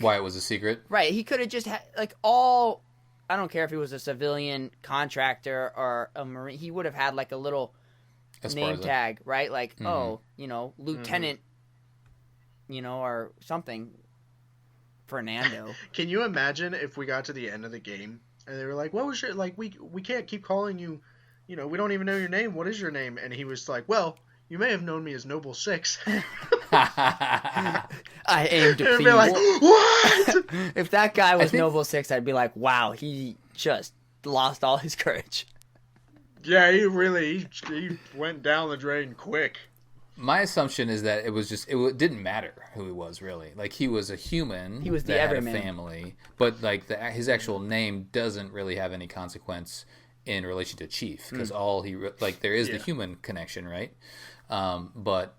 [SPEAKER 1] why it was a secret.
[SPEAKER 2] Right, he could have just had I don't care if he was a civilian contractor or a Marine. He would have had like a little name tag, right? Like, Lieutenant, or something. Fernando.
[SPEAKER 3] Can you imagine if we got to the end of the game and they were like, "What was your we can't keep calling you, we don't even know your name. What is your name?" And he was like, "Well, you may have known me as Noble Six."
[SPEAKER 2] I aim to please.
[SPEAKER 3] Be like, what?
[SPEAKER 2] If that guy was Noble Six, I'd be like, wow, he just lost all his courage.
[SPEAKER 3] Yeah, he went down the drain quick.
[SPEAKER 1] My assumption is that it didn't matter who he was really. Like he was a human.
[SPEAKER 2] He was the
[SPEAKER 1] that
[SPEAKER 2] everyman.
[SPEAKER 1] had a family, but like his actual name doesn't really have any consequence in relation to Chief because there is the human connection, right? But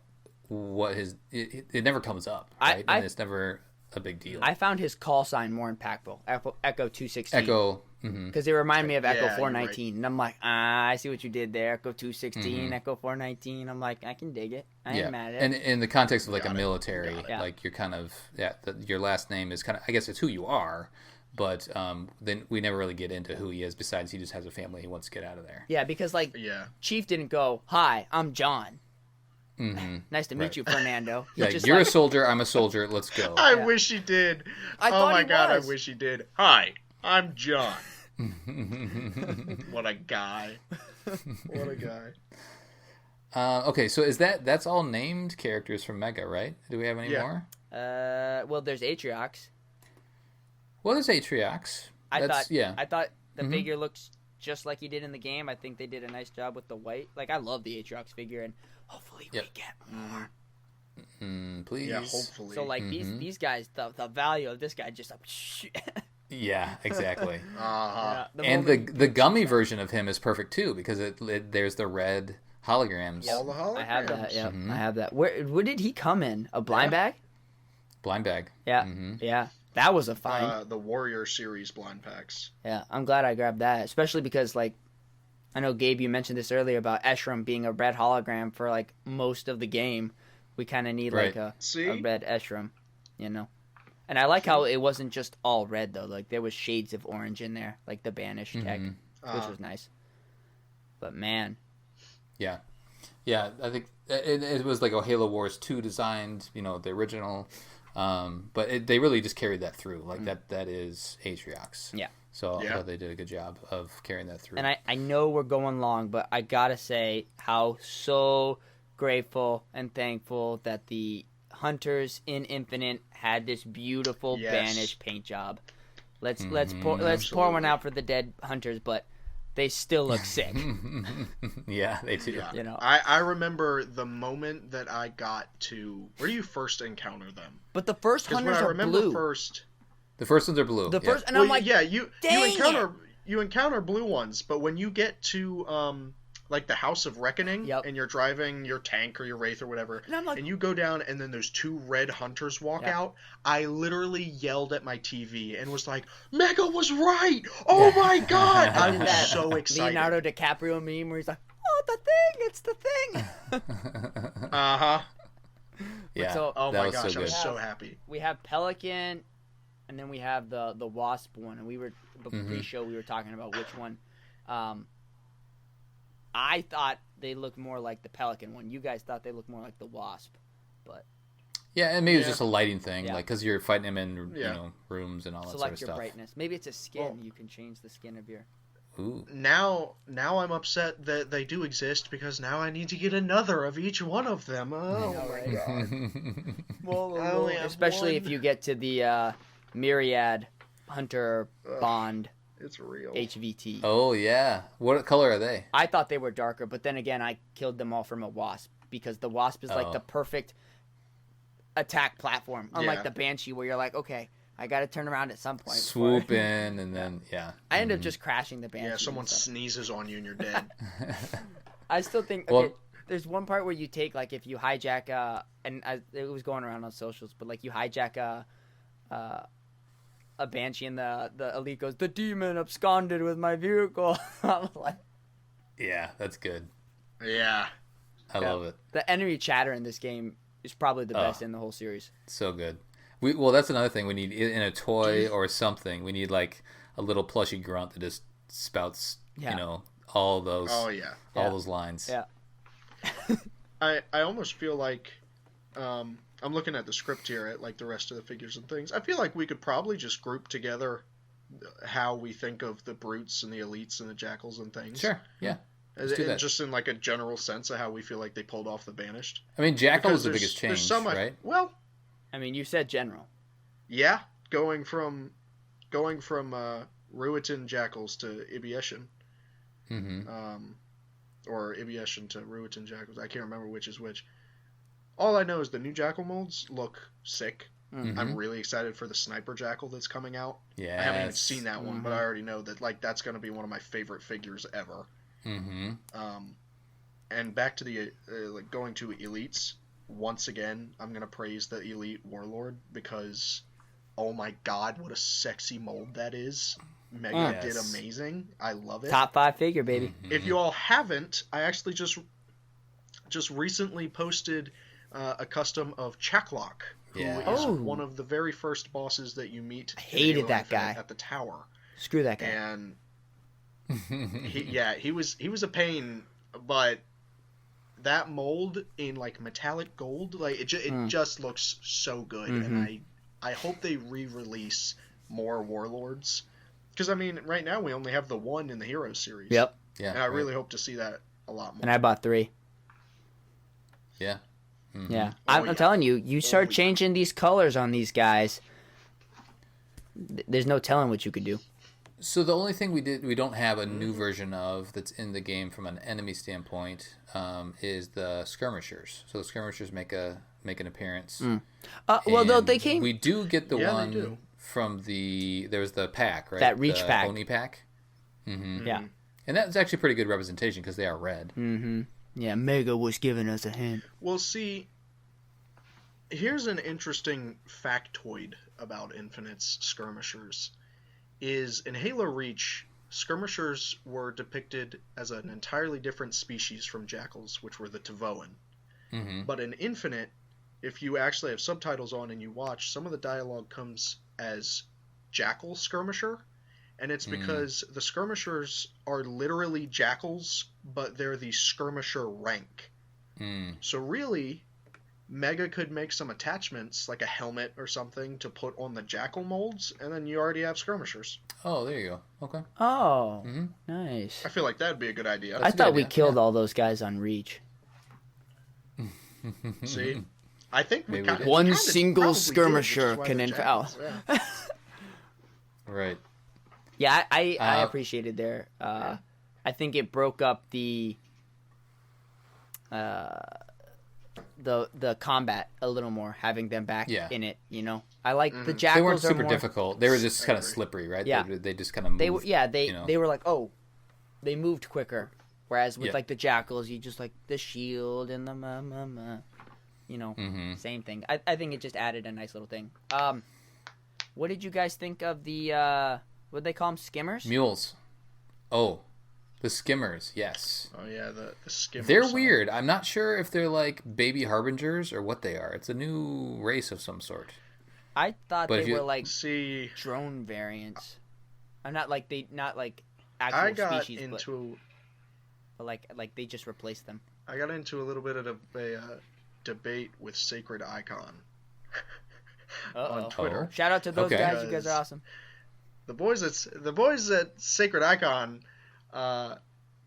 [SPEAKER 1] what it never comes up, right? And it's never a big deal.
[SPEAKER 2] I found his call sign more impactful. Echo 216.
[SPEAKER 1] Echo.
[SPEAKER 2] Because they remind me of Echo 419.
[SPEAKER 3] Right.
[SPEAKER 2] And I'm like, I see what you did there. Echo 216, Echo 419. I'm like, I can dig it. I ain't mad at it.
[SPEAKER 1] And in the context of like a military, like you're kind of, your last name is kind of, I guess it's who you are. But then we never really get into who he is. Besides, he just has a family. He wants to get out of there.
[SPEAKER 2] Yeah, because Chief didn't go, "Hi, I'm John. Nice to meet you, Fernando."
[SPEAKER 1] You're a soldier. I'm a soldier. Let's go.
[SPEAKER 3] I wish he did. Oh my God, I wish he did. Hi, I'm John. What a guy. What a guy.
[SPEAKER 1] Okay, so that's all named characters from Mega, right? Do we have any more?
[SPEAKER 2] Well, there's Atriox.
[SPEAKER 1] Well, there's Atriox.
[SPEAKER 2] I thought the figure looks just like he did in the game. I think they did a nice job with the white. Like, I love the Atriox figure, and hopefully we get more.
[SPEAKER 1] Please.
[SPEAKER 3] Yeah, hopefully.
[SPEAKER 2] So, like, these guys, the value of this guy just
[SPEAKER 1] yeah, exactly.
[SPEAKER 2] And
[SPEAKER 1] the gummy version of him is perfect, too, because there's the red holograms.
[SPEAKER 3] All the holograms.
[SPEAKER 2] I have that, yeah. I have that. Where did he come in? A blind bag?
[SPEAKER 1] Blind bag.
[SPEAKER 2] Yeah, yeah. That was a find.
[SPEAKER 3] The Warrior Series blind packs.
[SPEAKER 2] Yeah, I'm glad I grabbed that, especially because, like, I know, Gabe, you mentioned this earlier about Eshram being a red hologram for, like, most of the game. We kind of need, like, a red Eshram, And I like how it wasn't just all red, though. Like, there was shades of orange in there, like the Banish tech, which was nice. But, man.
[SPEAKER 1] Yeah. Yeah, I think it was like a Halo Wars 2 designed, the original. But they really just carried that through. Like, that is Atriox.
[SPEAKER 2] Yeah.
[SPEAKER 1] So I thought they did a good job of carrying that through.
[SPEAKER 2] And I know we're going long, but I gotta say how so grateful and thankful that the Hunters in Infinite had this beautiful Banish paint job. Let's pour one out for the dead Hunters, but they still look sick.
[SPEAKER 1] Yeah, they do.
[SPEAKER 3] Yeah. I remember the moment that I got to where do you first encounter them?
[SPEAKER 2] But the first Hunters are blue.
[SPEAKER 1] The first ones are blue.
[SPEAKER 2] And I'm like,
[SPEAKER 3] you encounter blue ones, but when you get to like the House of Reckoning, and you're driving your tank or your Wraith or whatever, and you go down, and then those two red Hunters walk out, I literally yelled at my TV and was like, Mega was right! Oh my God! I was so excited.
[SPEAKER 2] Leonardo DiCaprio meme where he's like, oh, the thing! It's the thing!
[SPEAKER 3] Uh-huh.
[SPEAKER 1] Yeah.
[SPEAKER 2] So,
[SPEAKER 3] oh my gosh, I was so happy.
[SPEAKER 2] We have Pelican, and then we have the Wasp one, and we were pre-show we were talking about which one. I thought they looked more like the Pelican one. You guys thought they looked more like the Wasp, but
[SPEAKER 1] yeah, and maybe it's just a lighting thing, like because you're fighting them in rooms and all that sort of
[SPEAKER 2] Select
[SPEAKER 1] stuff.
[SPEAKER 2] your brightness. Maybe it's a skin. You can change the skin of your.
[SPEAKER 1] Ooh.
[SPEAKER 3] Now I'm upset that they do exist because now I need to get another of each one of them. Oh my God!
[SPEAKER 2] Well, especially if you get to the Myriad Hunter Bond.
[SPEAKER 3] It's real.
[SPEAKER 2] HVT.
[SPEAKER 1] Oh, yeah. What color are they?
[SPEAKER 2] I thought they were darker, but then again, I killed them all from a Wasp because the Wasp is like the perfect attack platform. Unlike the Banshee where you're like, okay, I got to turn around at some point.
[SPEAKER 1] Swoop in and then,
[SPEAKER 2] I end up just crashing the Banshee.
[SPEAKER 3] Yeah, someone sneezes on you and you're dead.
[SPEAKER 2] I still think, There's one part where you take, like, if you hijack it was going around on socials, but like you hijack a Banshee and the elite goes, the demon absconded with my vehicle. I'm like,
[SPEAKER 1] yeah, that's good.
[SPEAKER 3] Yeah.
[SPEAKER 1] I love it.
[SPEAKER 2] The enemy chatter in this game is probably the best in the whole series.
[SPEAKER 1] So good. Well, that's another thing we need in a toy or something. We need like a little plushy grunt that just spouts, all those.
[SPEAKER 3] Oh yeah.
[SPEAKER 1] All those lines.
[SPEAKER 2] Yeah.
[SPEAKER 3] I almost feel like I'm looking at the script here at like the rest of the figures and things. I feel like we could probably just group together how we think of the brutes and the elites and the jackals and things.
[SPEAKER 1] Sure. Yeah. Let's do that.
[SPEAKER 3] Just in like a general sense of how we feel like they pulled off the Banished.
[SPEAKER 1] I mean, Jackal was the biggest change, right?
[SPEAKER 3] Well,
[SPEAKER 2] I mean, you said general.
[SPEAKER 3] Yeah, going from Ruetan Jackals to Ibieshan. Or Ibieshan to Ruetan Jackals. I can't remember which is which. All I know is the new Jackal molds look sick. I'm really excited for the Sniper Jackal that's coming out.
[SPEAKER 1] Yeah,
[SPEAKER 3] I haven't even seen that one, but I already know that like that's going to be one of my favorite figures ever. And back to the like going to elites once again. I'm going to praise the Elite Warlord because, oh my God, what a sexy mold that is. Mega did amazing. I love it.
[SPEAKER 2] Top 5 figure, baby.
[SPEAKER 3] If you all haven't, I actually just recently posted a custom of Chaklock, who is one of the very first bosses that you meet.
[SPEAKER 2] I hated that guy
[SPEAKER 3] at the tower.
[SPEAKER 2] Screw that guy.
[SPEAKER 3] And he was a pain, but that mold in like metallic gold, like it just looks so good, and I hope they re-release more warlords. Because, I mean, right now we only have the one in the Heroes series.
[SPEAKER 2] Yep.
[SPEAKER 1] Yeah.
[SPEAKER 3] And I really hope to see that a lot more.
[SPEAKER 2] And I bought 3.
[SPEAKER 1] Yeah.
[SPEAKER 2] Yeah. I'm telling you, you start changing these colors on these guys, there's no telling what you could do.
[SPEAKER 1] So the only thing we don't have a new version of that's in the game from an enemy standpoint is the skirmishers. So the skirmishers make an appearance.
[SPEAKER 2] Well, they came.
[SPEAKER 1] We do get the one from there's the pack, right?
[SPEAKER 2] That Reach
[SPEAKER 1] the
[SPEAKER 2] pack.
[SPEAKER 1] Oni pack.
[SPEAKER 2] Yeah.
[SPEAKER 1] And that's actually pretty good representation because they are red.
[SPEAKER 2] Yeah, Mega was giving us a hint.
[SPEAKER 3] Well, see, here's an interesting factoid about Infinite's skirmishers. Is in Halo Reach, skirmishers were depicted as an entirely different species from jackals, which were the Tavoan. But in Infinite, if you actually have subtitles on and you watch, some of the dialogue comes as jackal skirmisher, and it's because the skirmishers are literally jackals, but they're the skirmisher rank. So really, Mega could make some attachments, like a helmet or something, to put on the jackal molds, and then you already have skirmishers.
[SPEAKER 1] Oh, there you go. Okay.
[SPEAKER 2] Oh, nice.
[SPEAKER 3] I feel like that'd be a good idea.
[SPEAKER 2] I thought we killed all those guys on Reach.
[SPEAKER 3] See? I think we kind of
[SPEAKER 2] one single skirmisher can
[SPEAKER 1] Right.
[SPEAKER 2] Yeah, I appreciated there. I think it broke up the combat a little more, having them back in it. You know, I like the jackals.
[SPEAKER 1] They weren't super difficult. They were just kind of slippery, right?
[SPEAKER 2] Yeah,
[SPEAKER 1] they just kind of moved.
[SPEAKER 2] They were like, they moved quicker. Whereas with like the jackals, you just like the shield and the same thing. I think it just added a nice little thing. What did you guys think of the what they call them, skimmers?
[SPEAKER 1] Mules. Oh, the skimmers. Yes.
[SPEAKER 3] Oh yeah, the skimmers.
[SPEAKER 1] They're weird. I'm not sure if they're like baby harbingers or what they are. It's a new race of some sort.
[SPEAKER 2] I thought they were like drone variants. I'm not like actual species, but like they just replaced them.
[SPEAKER 3] I got into a little bit of a debate with Sacred Icon on Twitter.
[SPEAKER 2] Shout out to those guys. You guys are awesome.
[SPEAKER 3] The boys at Sacred Icon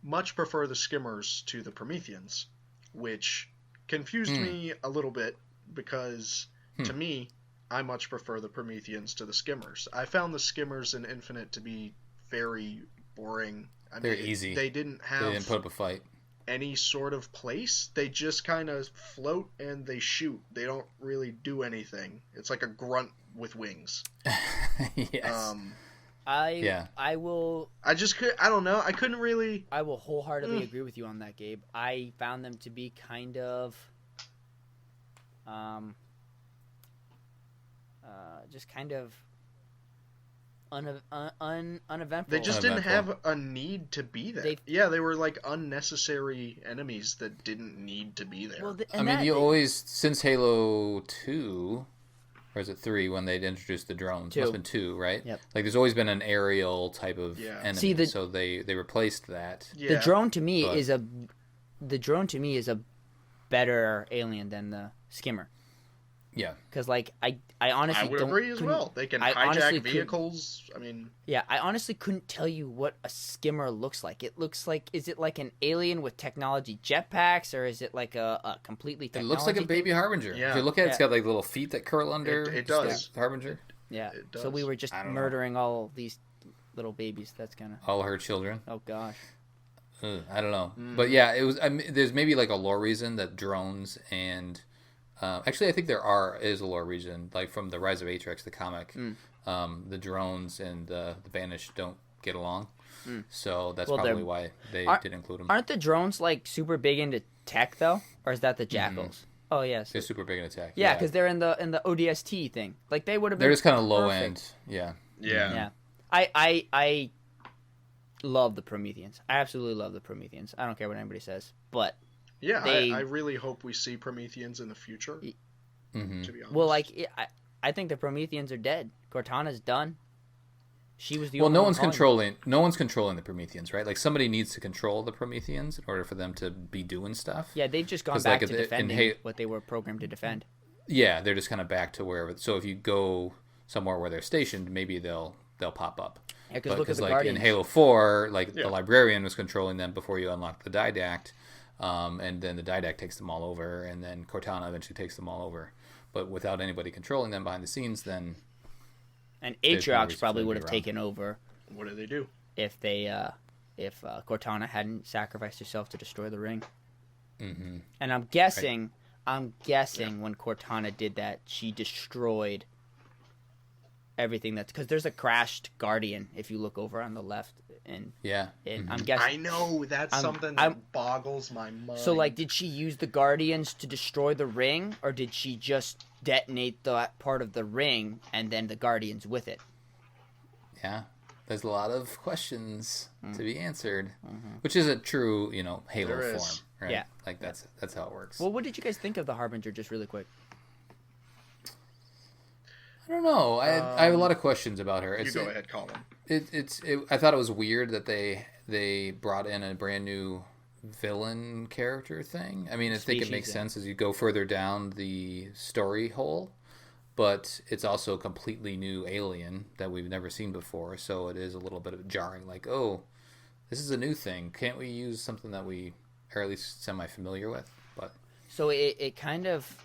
[SPEAKER 3] much prefer the skimmers to the Prometheans, which confused me a little bit because to me, I much prefer the Prometheans to the skimmers. I found the skimmers in Infinite to be very boring.
[SPEAKER 1] They're easy.
[SPEAKER 3] They didn't
[SPEAKER 1] put up a fight.
[SPEAKER 3] Any sort of place. They just kind of float and they shoot. They don't really do anything. It's like a grunt with wings.
[SPEAKER 1] Yes.
[SPEAKER 2] I will.
[SPEAKER 3] I just could. I don't know. I couldn't really.
[SPEAKER 2] I will wholeheartedly agree with you on that, Gabe. I found them to be kind of, just kind of uneventful.
[SPEAKER 3] They just didn't have a need to be there. They were like unnecessary enemies that didn't need to be there.
[SPEAKER 2] Well,
[SPEAKER 1] since Halo 2, or is it 3 when they introduced the drones?
[SPEAKER 2] 2.
[SPEAKER 1] Must have been 2, right?
[SPEAKER 2] Yep.
[SPEAKER 1] Like there's always been an aerial type of enemy, so they replaced that.
[SPEAKER 3] Yeah.
[SPEAKER 2] The drone to me is a better alien than the skimmer.
[SPEAKER 1] Yeah,
[SPEAKER 2] because like I honestly
[SPEAKER 3] would agree as well. They can hijack vehicles.
[SPEAKER 2] I honestly couldn't tell you what a skimmer looks like. It looks like, is it like an alien with technology jetpacks, or is it like a completely technology?
[SPEAKER 1] It looks like a baby Harbinger.
[SPEAKER 3] Yeah.
[SPEAKER 1] If you look at it, it's got like little feet that curl under.
[SPEAKER 3] It does.
[SPEAKER 1] Harbinger.
[SPEAKER 2] Yeah.
[SPEAKER 3] It does.
[SPEAKER 2] So we were just murdering all these little babies. That's kind of
[SPEAKER 1] all her children.
[SPEAKER 2] Oh gosh.
[SPEAKER 1] I don't know, but yeah, it was. There's maybe like a lore reason that drones and actually, I think there is a lore reason, like from the Rise of Atrix, the comic. The drones and the Banished don't get along, so that's probably why they did include them.
[SPEAKER 2] Aren't the drones like super big into tech though, or is that the jackals?
[SPEAKER 1] Mm-hmm.
[SPEAKER 2] Oh yes,
[SPEAKER 1] they're super big in attack.
[SPEAKER 2] Yeah, because they're in the ODST thing. Like they would have been.
[SPEAKER 1] They're just kind of low end. Yeah.
[SPEAKER 2] I love the Prometheans. I absolutely love the Prometheans. I don't care what anybody says, but
[SPEAKER 3] yeah, I really hope we see Prometheans in the future. To be honest.
[SPEAKER 2] Well, like I think the Prometheans are dead. Cortana's done. She was the
[SPEAKER 1] well.
[SPEAKER 2] only
[SPEAKER 1] No one's controlling the Prometheans, right? Like somebody needs to control the Prometheans in order for them to be doing stuff.
[SPEAKER 2] Yeah, they've just gone back to defending what they were programmed to defend.
[SPEAKER 1] Yeah, they're just kind of back to wherever. So if you go somewhere where they're stationed, maybe they'll pop up.
[SPEAKER 2] Yeah, because look at the
[SPEAKER 1] like
[SPEAKER 2] Guardians.
[SPEAKER 1] in Halo 4, the Librarian was controlling them before you unlock the Didact, and then the Didact takes them all over, and then Cortana eventually takes them all over. But without anybody controlling them behind the scenes, then...
[SPEAKER 2] And Atriox probably would have taken over.
[SPEAKER 3] What do they do?
[SPEAKER 2] If Cortana hadn't sacrificed herself to destroy the ring.
[SPEAKER 1] Mm-hmm.
[SPEAKER 2] And I'm guessing when Cortana did that, she destroyed everything that's... Because there's a crashed Guardian, if you look over on the left. And I'm guessing...
[SPEAKER 3] I know, that's something that boggles my mind.
[SPEAKER 2] So, like, did she use the Guardians to destroy the ring, or did she just detonate that part of the ring and then the Guardians with it?
[SPEAKER 1] Yeah, there's a lot of questions to be answered, which is a true, Halo form, right?
[SPEAKER 2] Yeah.
[SPEAKER 1] Like, that's how it works.
[SPEAKER 2] Well, what did you guys think of the Harbinger, just really quick?
[SPEAKER 1] I don't know. I have a lot of questions about her.
[SPEAKER 3] You go ahead, Colin.
[SPEAKER 1] I thought it was weird that they brought in a brand new villain character thing. I mean, I think it makes sense as you go further down the story hole, but it's also a completely new alien that we've never seen before, so it is a little bit of jarring, like, oh, this is a new thing. Can't we use something that we are at least semi-familiar with? But
[SPEAKER 2] so it kind of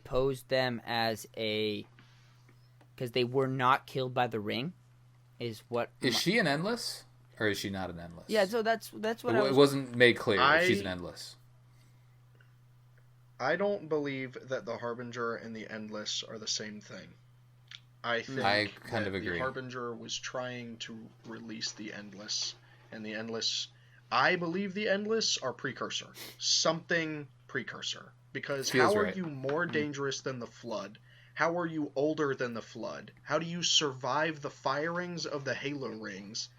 [SPEAKER 2] posed them as because they were not killed by the ring. Is
[SPEAKER 1] she an Endless? Or is she not an Endless?
[SPEAKER 2] Yeah, so that's what
[SPEAKER 1] it wasn't made clear if she's an Endless.
[SPEAKER 3] I don't believe that the Harbinger and the Endless are the same thing. I think
[SPEAKER 1] I kind of agree.
[SPEAKER 3] The Harbinger was trying to release the Endless, and the Endless, I believe the Endless are precursor. Something precursor. Because how are you more dangerous than the Flood? How are you older than the Flood? How do you survive the firings of the Halo rings?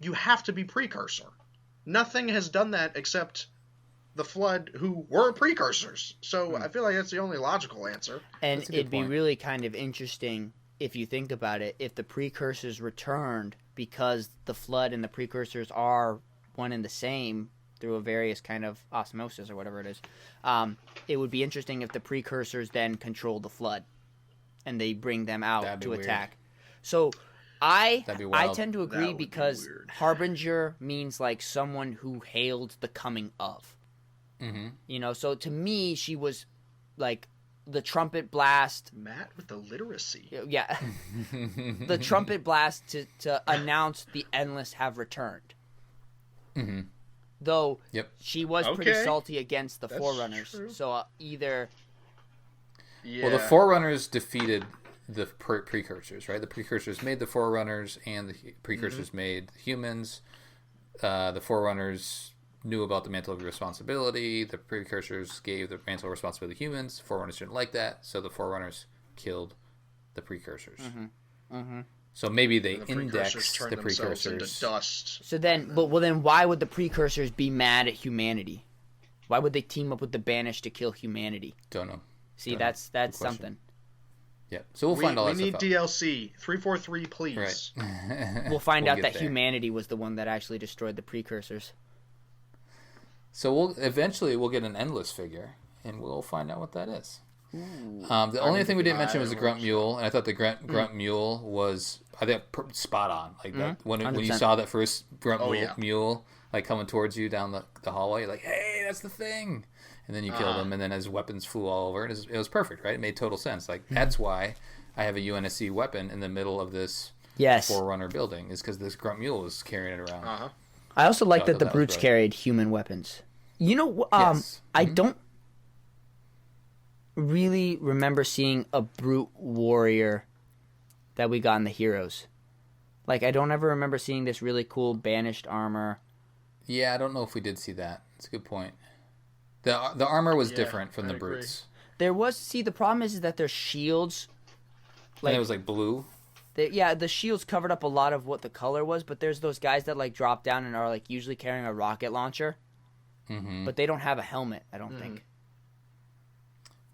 [SPEAKER 3] You have to be precursor. Nothing has done that except the Flood, who were precursors. So I feel like that's the only logical answer.
[SPEAKER 2] And it'd be really kind of interesting, if you think about it, if the precursors returned, because the Flood and the precursors are one and the same through a various kind of osmosis or whatever it is. It would be interesting if the precursors then control the Flood and they bring them out to attack. So I tend to agree, because Harbinger means like someone who hailed the coming of. Mm-hmm. So to me, she was like the trumpet blast.
[SPEAKER 3] Matt with the literacy.
[SPEAKER 2] Yeah. The trumpet blast to announce the Endless have returned.
[SPEAKER 1] Mm-hmm.
[SPEAKER 2] Though she was pretty salty against the
[SPEAKER 3] That's
[SPEAKER 2] Forerunners.
[SPEAKER 3] True.
[SPEAKER 2] So either...
[SPEAKER 3] Yeah.
[SPEAKER 1] Well, the Forerunners defeated the precursors, right? The precursors made the Forerunners, and the precursors made humans. The Forerunners knew about the mantle of responsibility. The precursors gave the mantle of responsibility to humans. Forerunners didn't like that, so the Forerunners killed the precursors. So maybe they indexed the precursors
[SPEAKER 3] into dust.
[SPEAKER 2] So then, then why would the precursors be mad at humanity? Why would they team up with the Banished to kill humanity?
[SPEAKER 1] Don't know.
[SPEAKER 2] See, that's something.
[SPEAKER 1] Yeah, so we'll find all that stuff out.
[SPEAKER 3] We need DLC 343, please.
[SPEAKER 1] Right.
[SPEAKER 2] We'll find out that humanity was the one that actually destroyed the precursors.
[SPEAKER 1] So we'll eventually get an endless figure, and we'll find out what that is. The only thing we didn't mention was the Grunt Mule, and I thought the Grunt Mule was, I think, spot on. Like that when you saw that first Grunt Mule like coming towards you down the hallway, you're like, hey, that's the thing. And then you killed him, and then his weapons flew all over. It was perfect, right? It made total sense. Like that's why I have a UNSC weapon in the middle of this Forerunner building, is because this Grunt Mule was carrying it around.
[SPEAKER 2] I also like that the brutes carried human weapons. You know, I don't really remember seeing a brute warrior that we got in the Heroes. Like, I don't ever remember seeing this really cool Banished armor.
[SPEAKER 1] Yeah, I don't know if we did see that. That's a good point. The armor was different from the brutes.
[SPEAKER 2] There was, the problem is that their shields,
[SPEAKER 1] like, and it was like blue.
[SPEAKER 2] The shields covered up a lot of what the color was, but there's those guys that like drop down and are like usually carrying a rocket launcher, but they don't have a helmet. I don't think.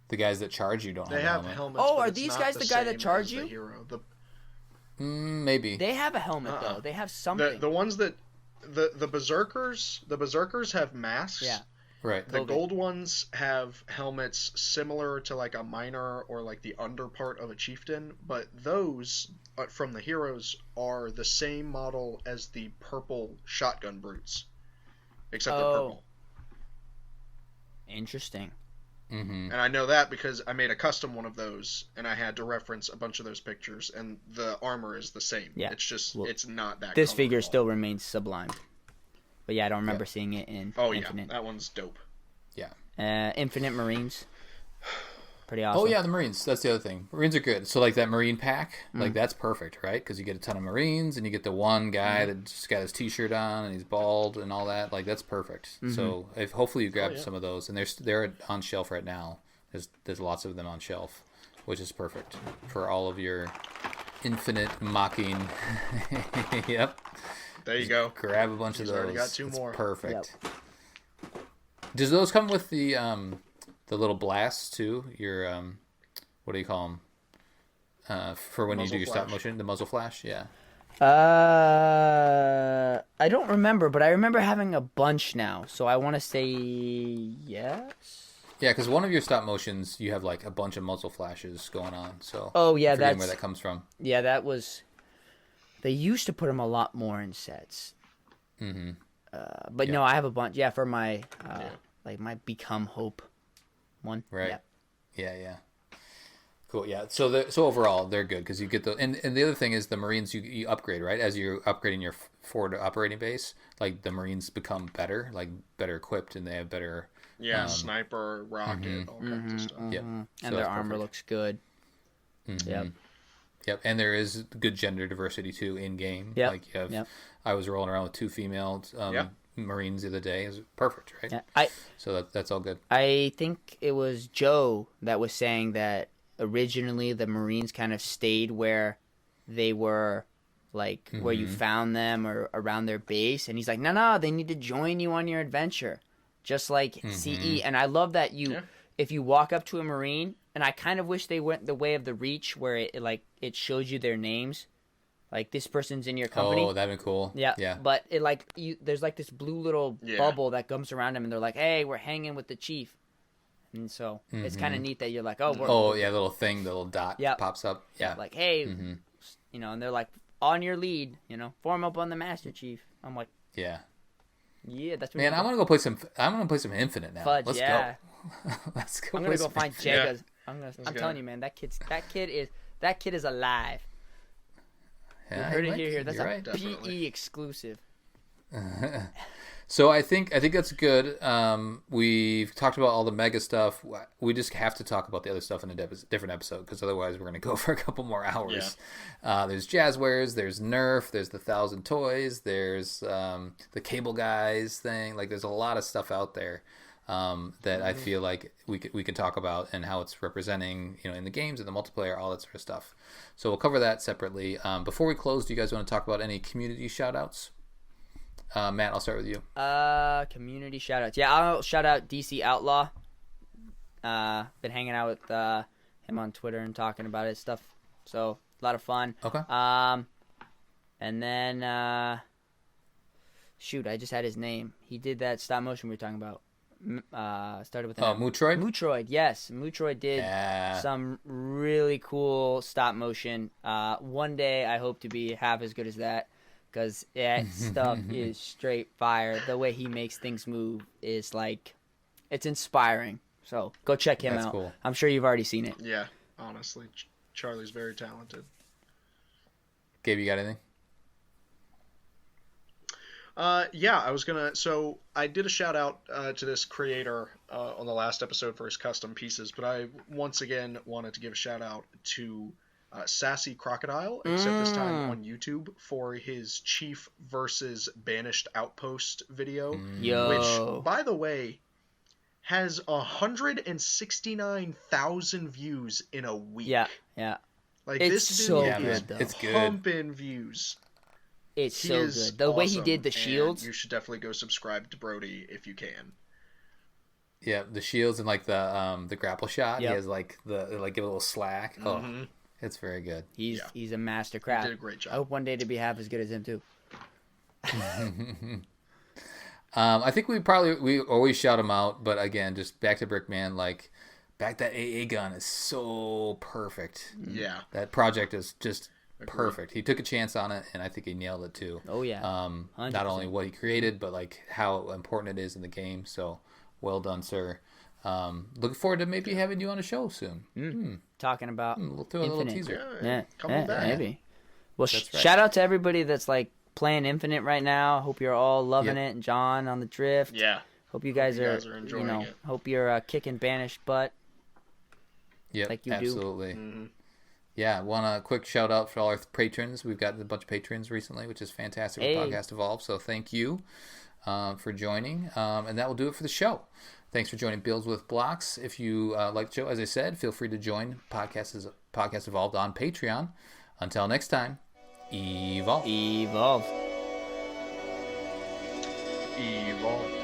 [SPEAKER 1] The guys that charge you don't.
[SPEAKER 3] They have helmets.
[SPEAKER 2] Oh, are these guys the guy that charge you?
[SPEAKER 1] Maybe
[SPEAKER 2] they have a helmet though. They have something.
[SPEAKER 3] The ones that the berserkers have masks.
[SPEAKER 2] Yeah.
[SPEAKER 1] Right.
[SPEAKER 3] The gold ones have helmets similar to like a miner or like the under part of a chieftain, but those from the Heroes are the same model as the purple shotgun brutes, except they're purple.
[SPEAKER 2] Interesting.
[SPEAKER 3] And I know that because I made a custom one of those, and I had to reference a bunch of those pictures, and the armor is the same. Yeah. It's just, it's not that
[SPEAKER 2] This figure still remains sublime. But yeah, I don't remember seeing it in Infinite.
[SPEAKER 3] Yeah, that one's dope.
[SPEAKER 1] Yeah.
[SPEAKER 2] Infinite Marines. Pretty awesome.
[SPEAKER 1] Oh yeah, the Marines. That's the other thing. Marines are good. So like that Marine pack, like that's perfect, right? Because you get a ton of Marines, and you get the one guy that just got his T-shirt on and he's bald and all that. Like that's perfect. So hopefully you grab some of those, and they're on shelf right now. There's lots of them on shelf, which is perfect for all of your Infinite mocking. Yep.
[SPEAKER 3] There you go.
[SPEAKER 1] Grab a bunch of those.
[SPEAKER 3] Already got two more.
[SPEAKER 1] Perfect. Yep. Does those come with the little blasts too? Your what do you call them? For when you do your stop motion, the muzzle flash. Yeah.
[SPEAKER 2] I don't remember, but I remember having a bunch now, so I want to say yes.
[SPEAKER 1] Yeah, because one of your stop motions, you have like a bunch of muzzle flashes going on. So
[SPEAKER 2] that's
[SPEAKER 1] where that comes from.
[SPEAKER 2] Yeah, that was. They used to put them a lot more in sets. But no, I have a bunch. Yeah, for my like my Become Hope one.
[SPEAKER 1] Right. Yeah. Cool. Yeah. So overall, they're good because you get the and the other thing is the Marines you upgrade, right? As you're upgrading your forward operating base, like the Marines become better equipped, and they have better.
[SPEAKER 3] Yeah, sniper, rocket, all kinds of stuff.
[SPEAKER 1] Yep.
[SPEAKER 2] And so their armor looks good.
[SPEAKER 1] Yep, and there is good gender diversity too in game.
[SPEAKER 2] Yeah,
[SPEAKER 1] like you have, I was rolling around with 2 female Marines the other day. It was perfect, right?
[SPEAKER 2] Yeah,
[SPEAKER 1] so that's all good.
[SPEAKER 2] I think it was Joe that was saying that originally the Marines kind of stayed where they were, like where you found them or around their base, and he's like, no, they need to join you on your adventure, just like CE. And I love that if you walk up to a Marine. And I kind of wish they went the way of the Reach, where it shows you their names, like this person's in your company.
[SPEAKER 1] Oh, that'd be cool.
[SPEAKER 2] Yeah. But there's like this blue little bubble that comes around them, and they're like, "Hey, we're hanging with the chief." And so it's kind of neat that you're like, "Oh,
[SPEAKER 1] little thing, the little dot pops up." Yeah,
[SPEAKER 2] like, hey, and they're like on your lead, form up on the Master Chief. I'm like,
[SPEAKER 1] yeah,
[SPEAKER 2] that's
[SPEAKER 1] man. I want to go play some. I want to play some Infinite now.
[SPEAKER 2] Fudge,
[SPEAKER 1] Let's go. Let's go.
[SPEAKER 2] I'm gonna go find Jagas. I'm telling you, man, that kid is alive.
[SPEAKER 1] Yeah,
[SPEAKER 2] you heard it here. That's
[SPEAKER 1] a
[SPEAKER 2] PE exclusive.
[SPEAKER 1] So I think that's good. We've talked about all the Mega stuff. We just have to talk about the other stuff in a different episode, because otherwise we're going to go for a couple more hours. Yeah. There's Jazzwares, there's Nerf, there's the 1,000 Toys, there's the Cable Guys thing. Like, there's a lot of stuff out there that I feel like we can talk about, and how it's representing, in the games and the multiplayer, all that sort of stuff. So we'll cover that separately. Before we close, do you guys want to talk about any community shout-outs? Matt, I'll start with you.
[SPEAKER 2] Community shout-outs. Yeah, I'll shout out DC Outlaw. Been hanging out with him on Twitter and talking about his stuff. So, a lot of fun.
[SPEAKER 1] Okay.
[SPEAKER 2] And then, shoot, I just had his name. He did that stop motion we were talking about. Started with
[SPEAKER 1] Mootroid?
[SPEAKER 2] Mootroid, yes. Mootroid did some really cool stop motion. One day I hope to be half as good as that, because that stuff is straight fire. The way he makes things move is like, it's inspiring. So go check him out. Cool. I'm sure you've already seen it.
[SPEAKER 3] Yeah, honestly, Charlie's very talented.
[SPEAKER 1] Gabe, you got anything?
[SPEAKER 3] So I did a shout out to this creator on the last episode for his custom pieces, but I once again wanted to give a shout out to Sassy Crocodile, except this time on YouTube, for his Chief versus Banished Outpost video, which, by the way, has 169,000 views in a week.
[SPEAKER 2] Yeah.
[SPEAKER 3] Like,
[SPEAKER 2] it's
[SPEAKER 3] this
[SPEAKER 2] so
[SPEAKER 3] dude
[SPEAKER 2] good,
[SPEAKER 3] is
[SPEAKER 2] though.
[SPEAKER 1] It's good.
[SPEAKER 3] pumping views.
[SPEAKER 2] It's so good. The way he did the shields.
[SPEAKER 3] You should definitely go subscribe to Brody if you can.
[SPEAKER 1] Yeah, the shields and like the grapple shot. Yep. He has like give a little slack. Oh, it's very good.
[SPEAKER 2] He's a master craft.
[SPEAKER 3] He did a great job.
[SPEAKER 2] I hope one day to be half as good as him too.
[SPEAKER 1] I think we always shout him out, but again, just back to Brickman, like, back that AA gun is so perfect.
[SPEAKER 3] Yeah,
[SPEAKER 1] that project is just perfect. He took a chance on it, and I think he nailed it too.
[SPEAKER 2] Oh yeah.
[SPEAKER 1] 100%. Not only what he created, but like how important it is in the game. So well done, sir. Looking forward to maybe having you on a show soon.
[SPEAKER 2] Talking about
[SPEAKER 1] we'll throw a little teaser.
[SPEAKER 3] Yeah, come on back.
[SPEAKER 2] Maybe. Well, shout out to everybody that's like playing Infinite right now. Hope you're all loving it. And John on the drift.
[SPEAKER 3] Yeah.
[SPEAKER 2] Hope you guys are
[SPEAKER 3] enjoying it.
[SPEAKER 2] Hope you're kicking Banished butt.
[SPEAKER 1] Yeah,
[SPEAKER 2] like you
[SPEAKER 1] absolutely.
[SPEAKER 2] do.
[SPEAKER 3] Mm-hmm.
[SPEAKER 1] Yeah, want a quick shout out for all our patrons. We've got a bunch of patrons recently, which is fantastic with Podcast Evolve. So thank you for joining. And that will do it for the show. Thanks for joining Builds with Blocks. If you like the show, as I said, feel free to join Podcast Evolved on Patreon. Until next time, evolve.
[SPEAKER 2] Evolve.
[SPEAKER 3] Evolve.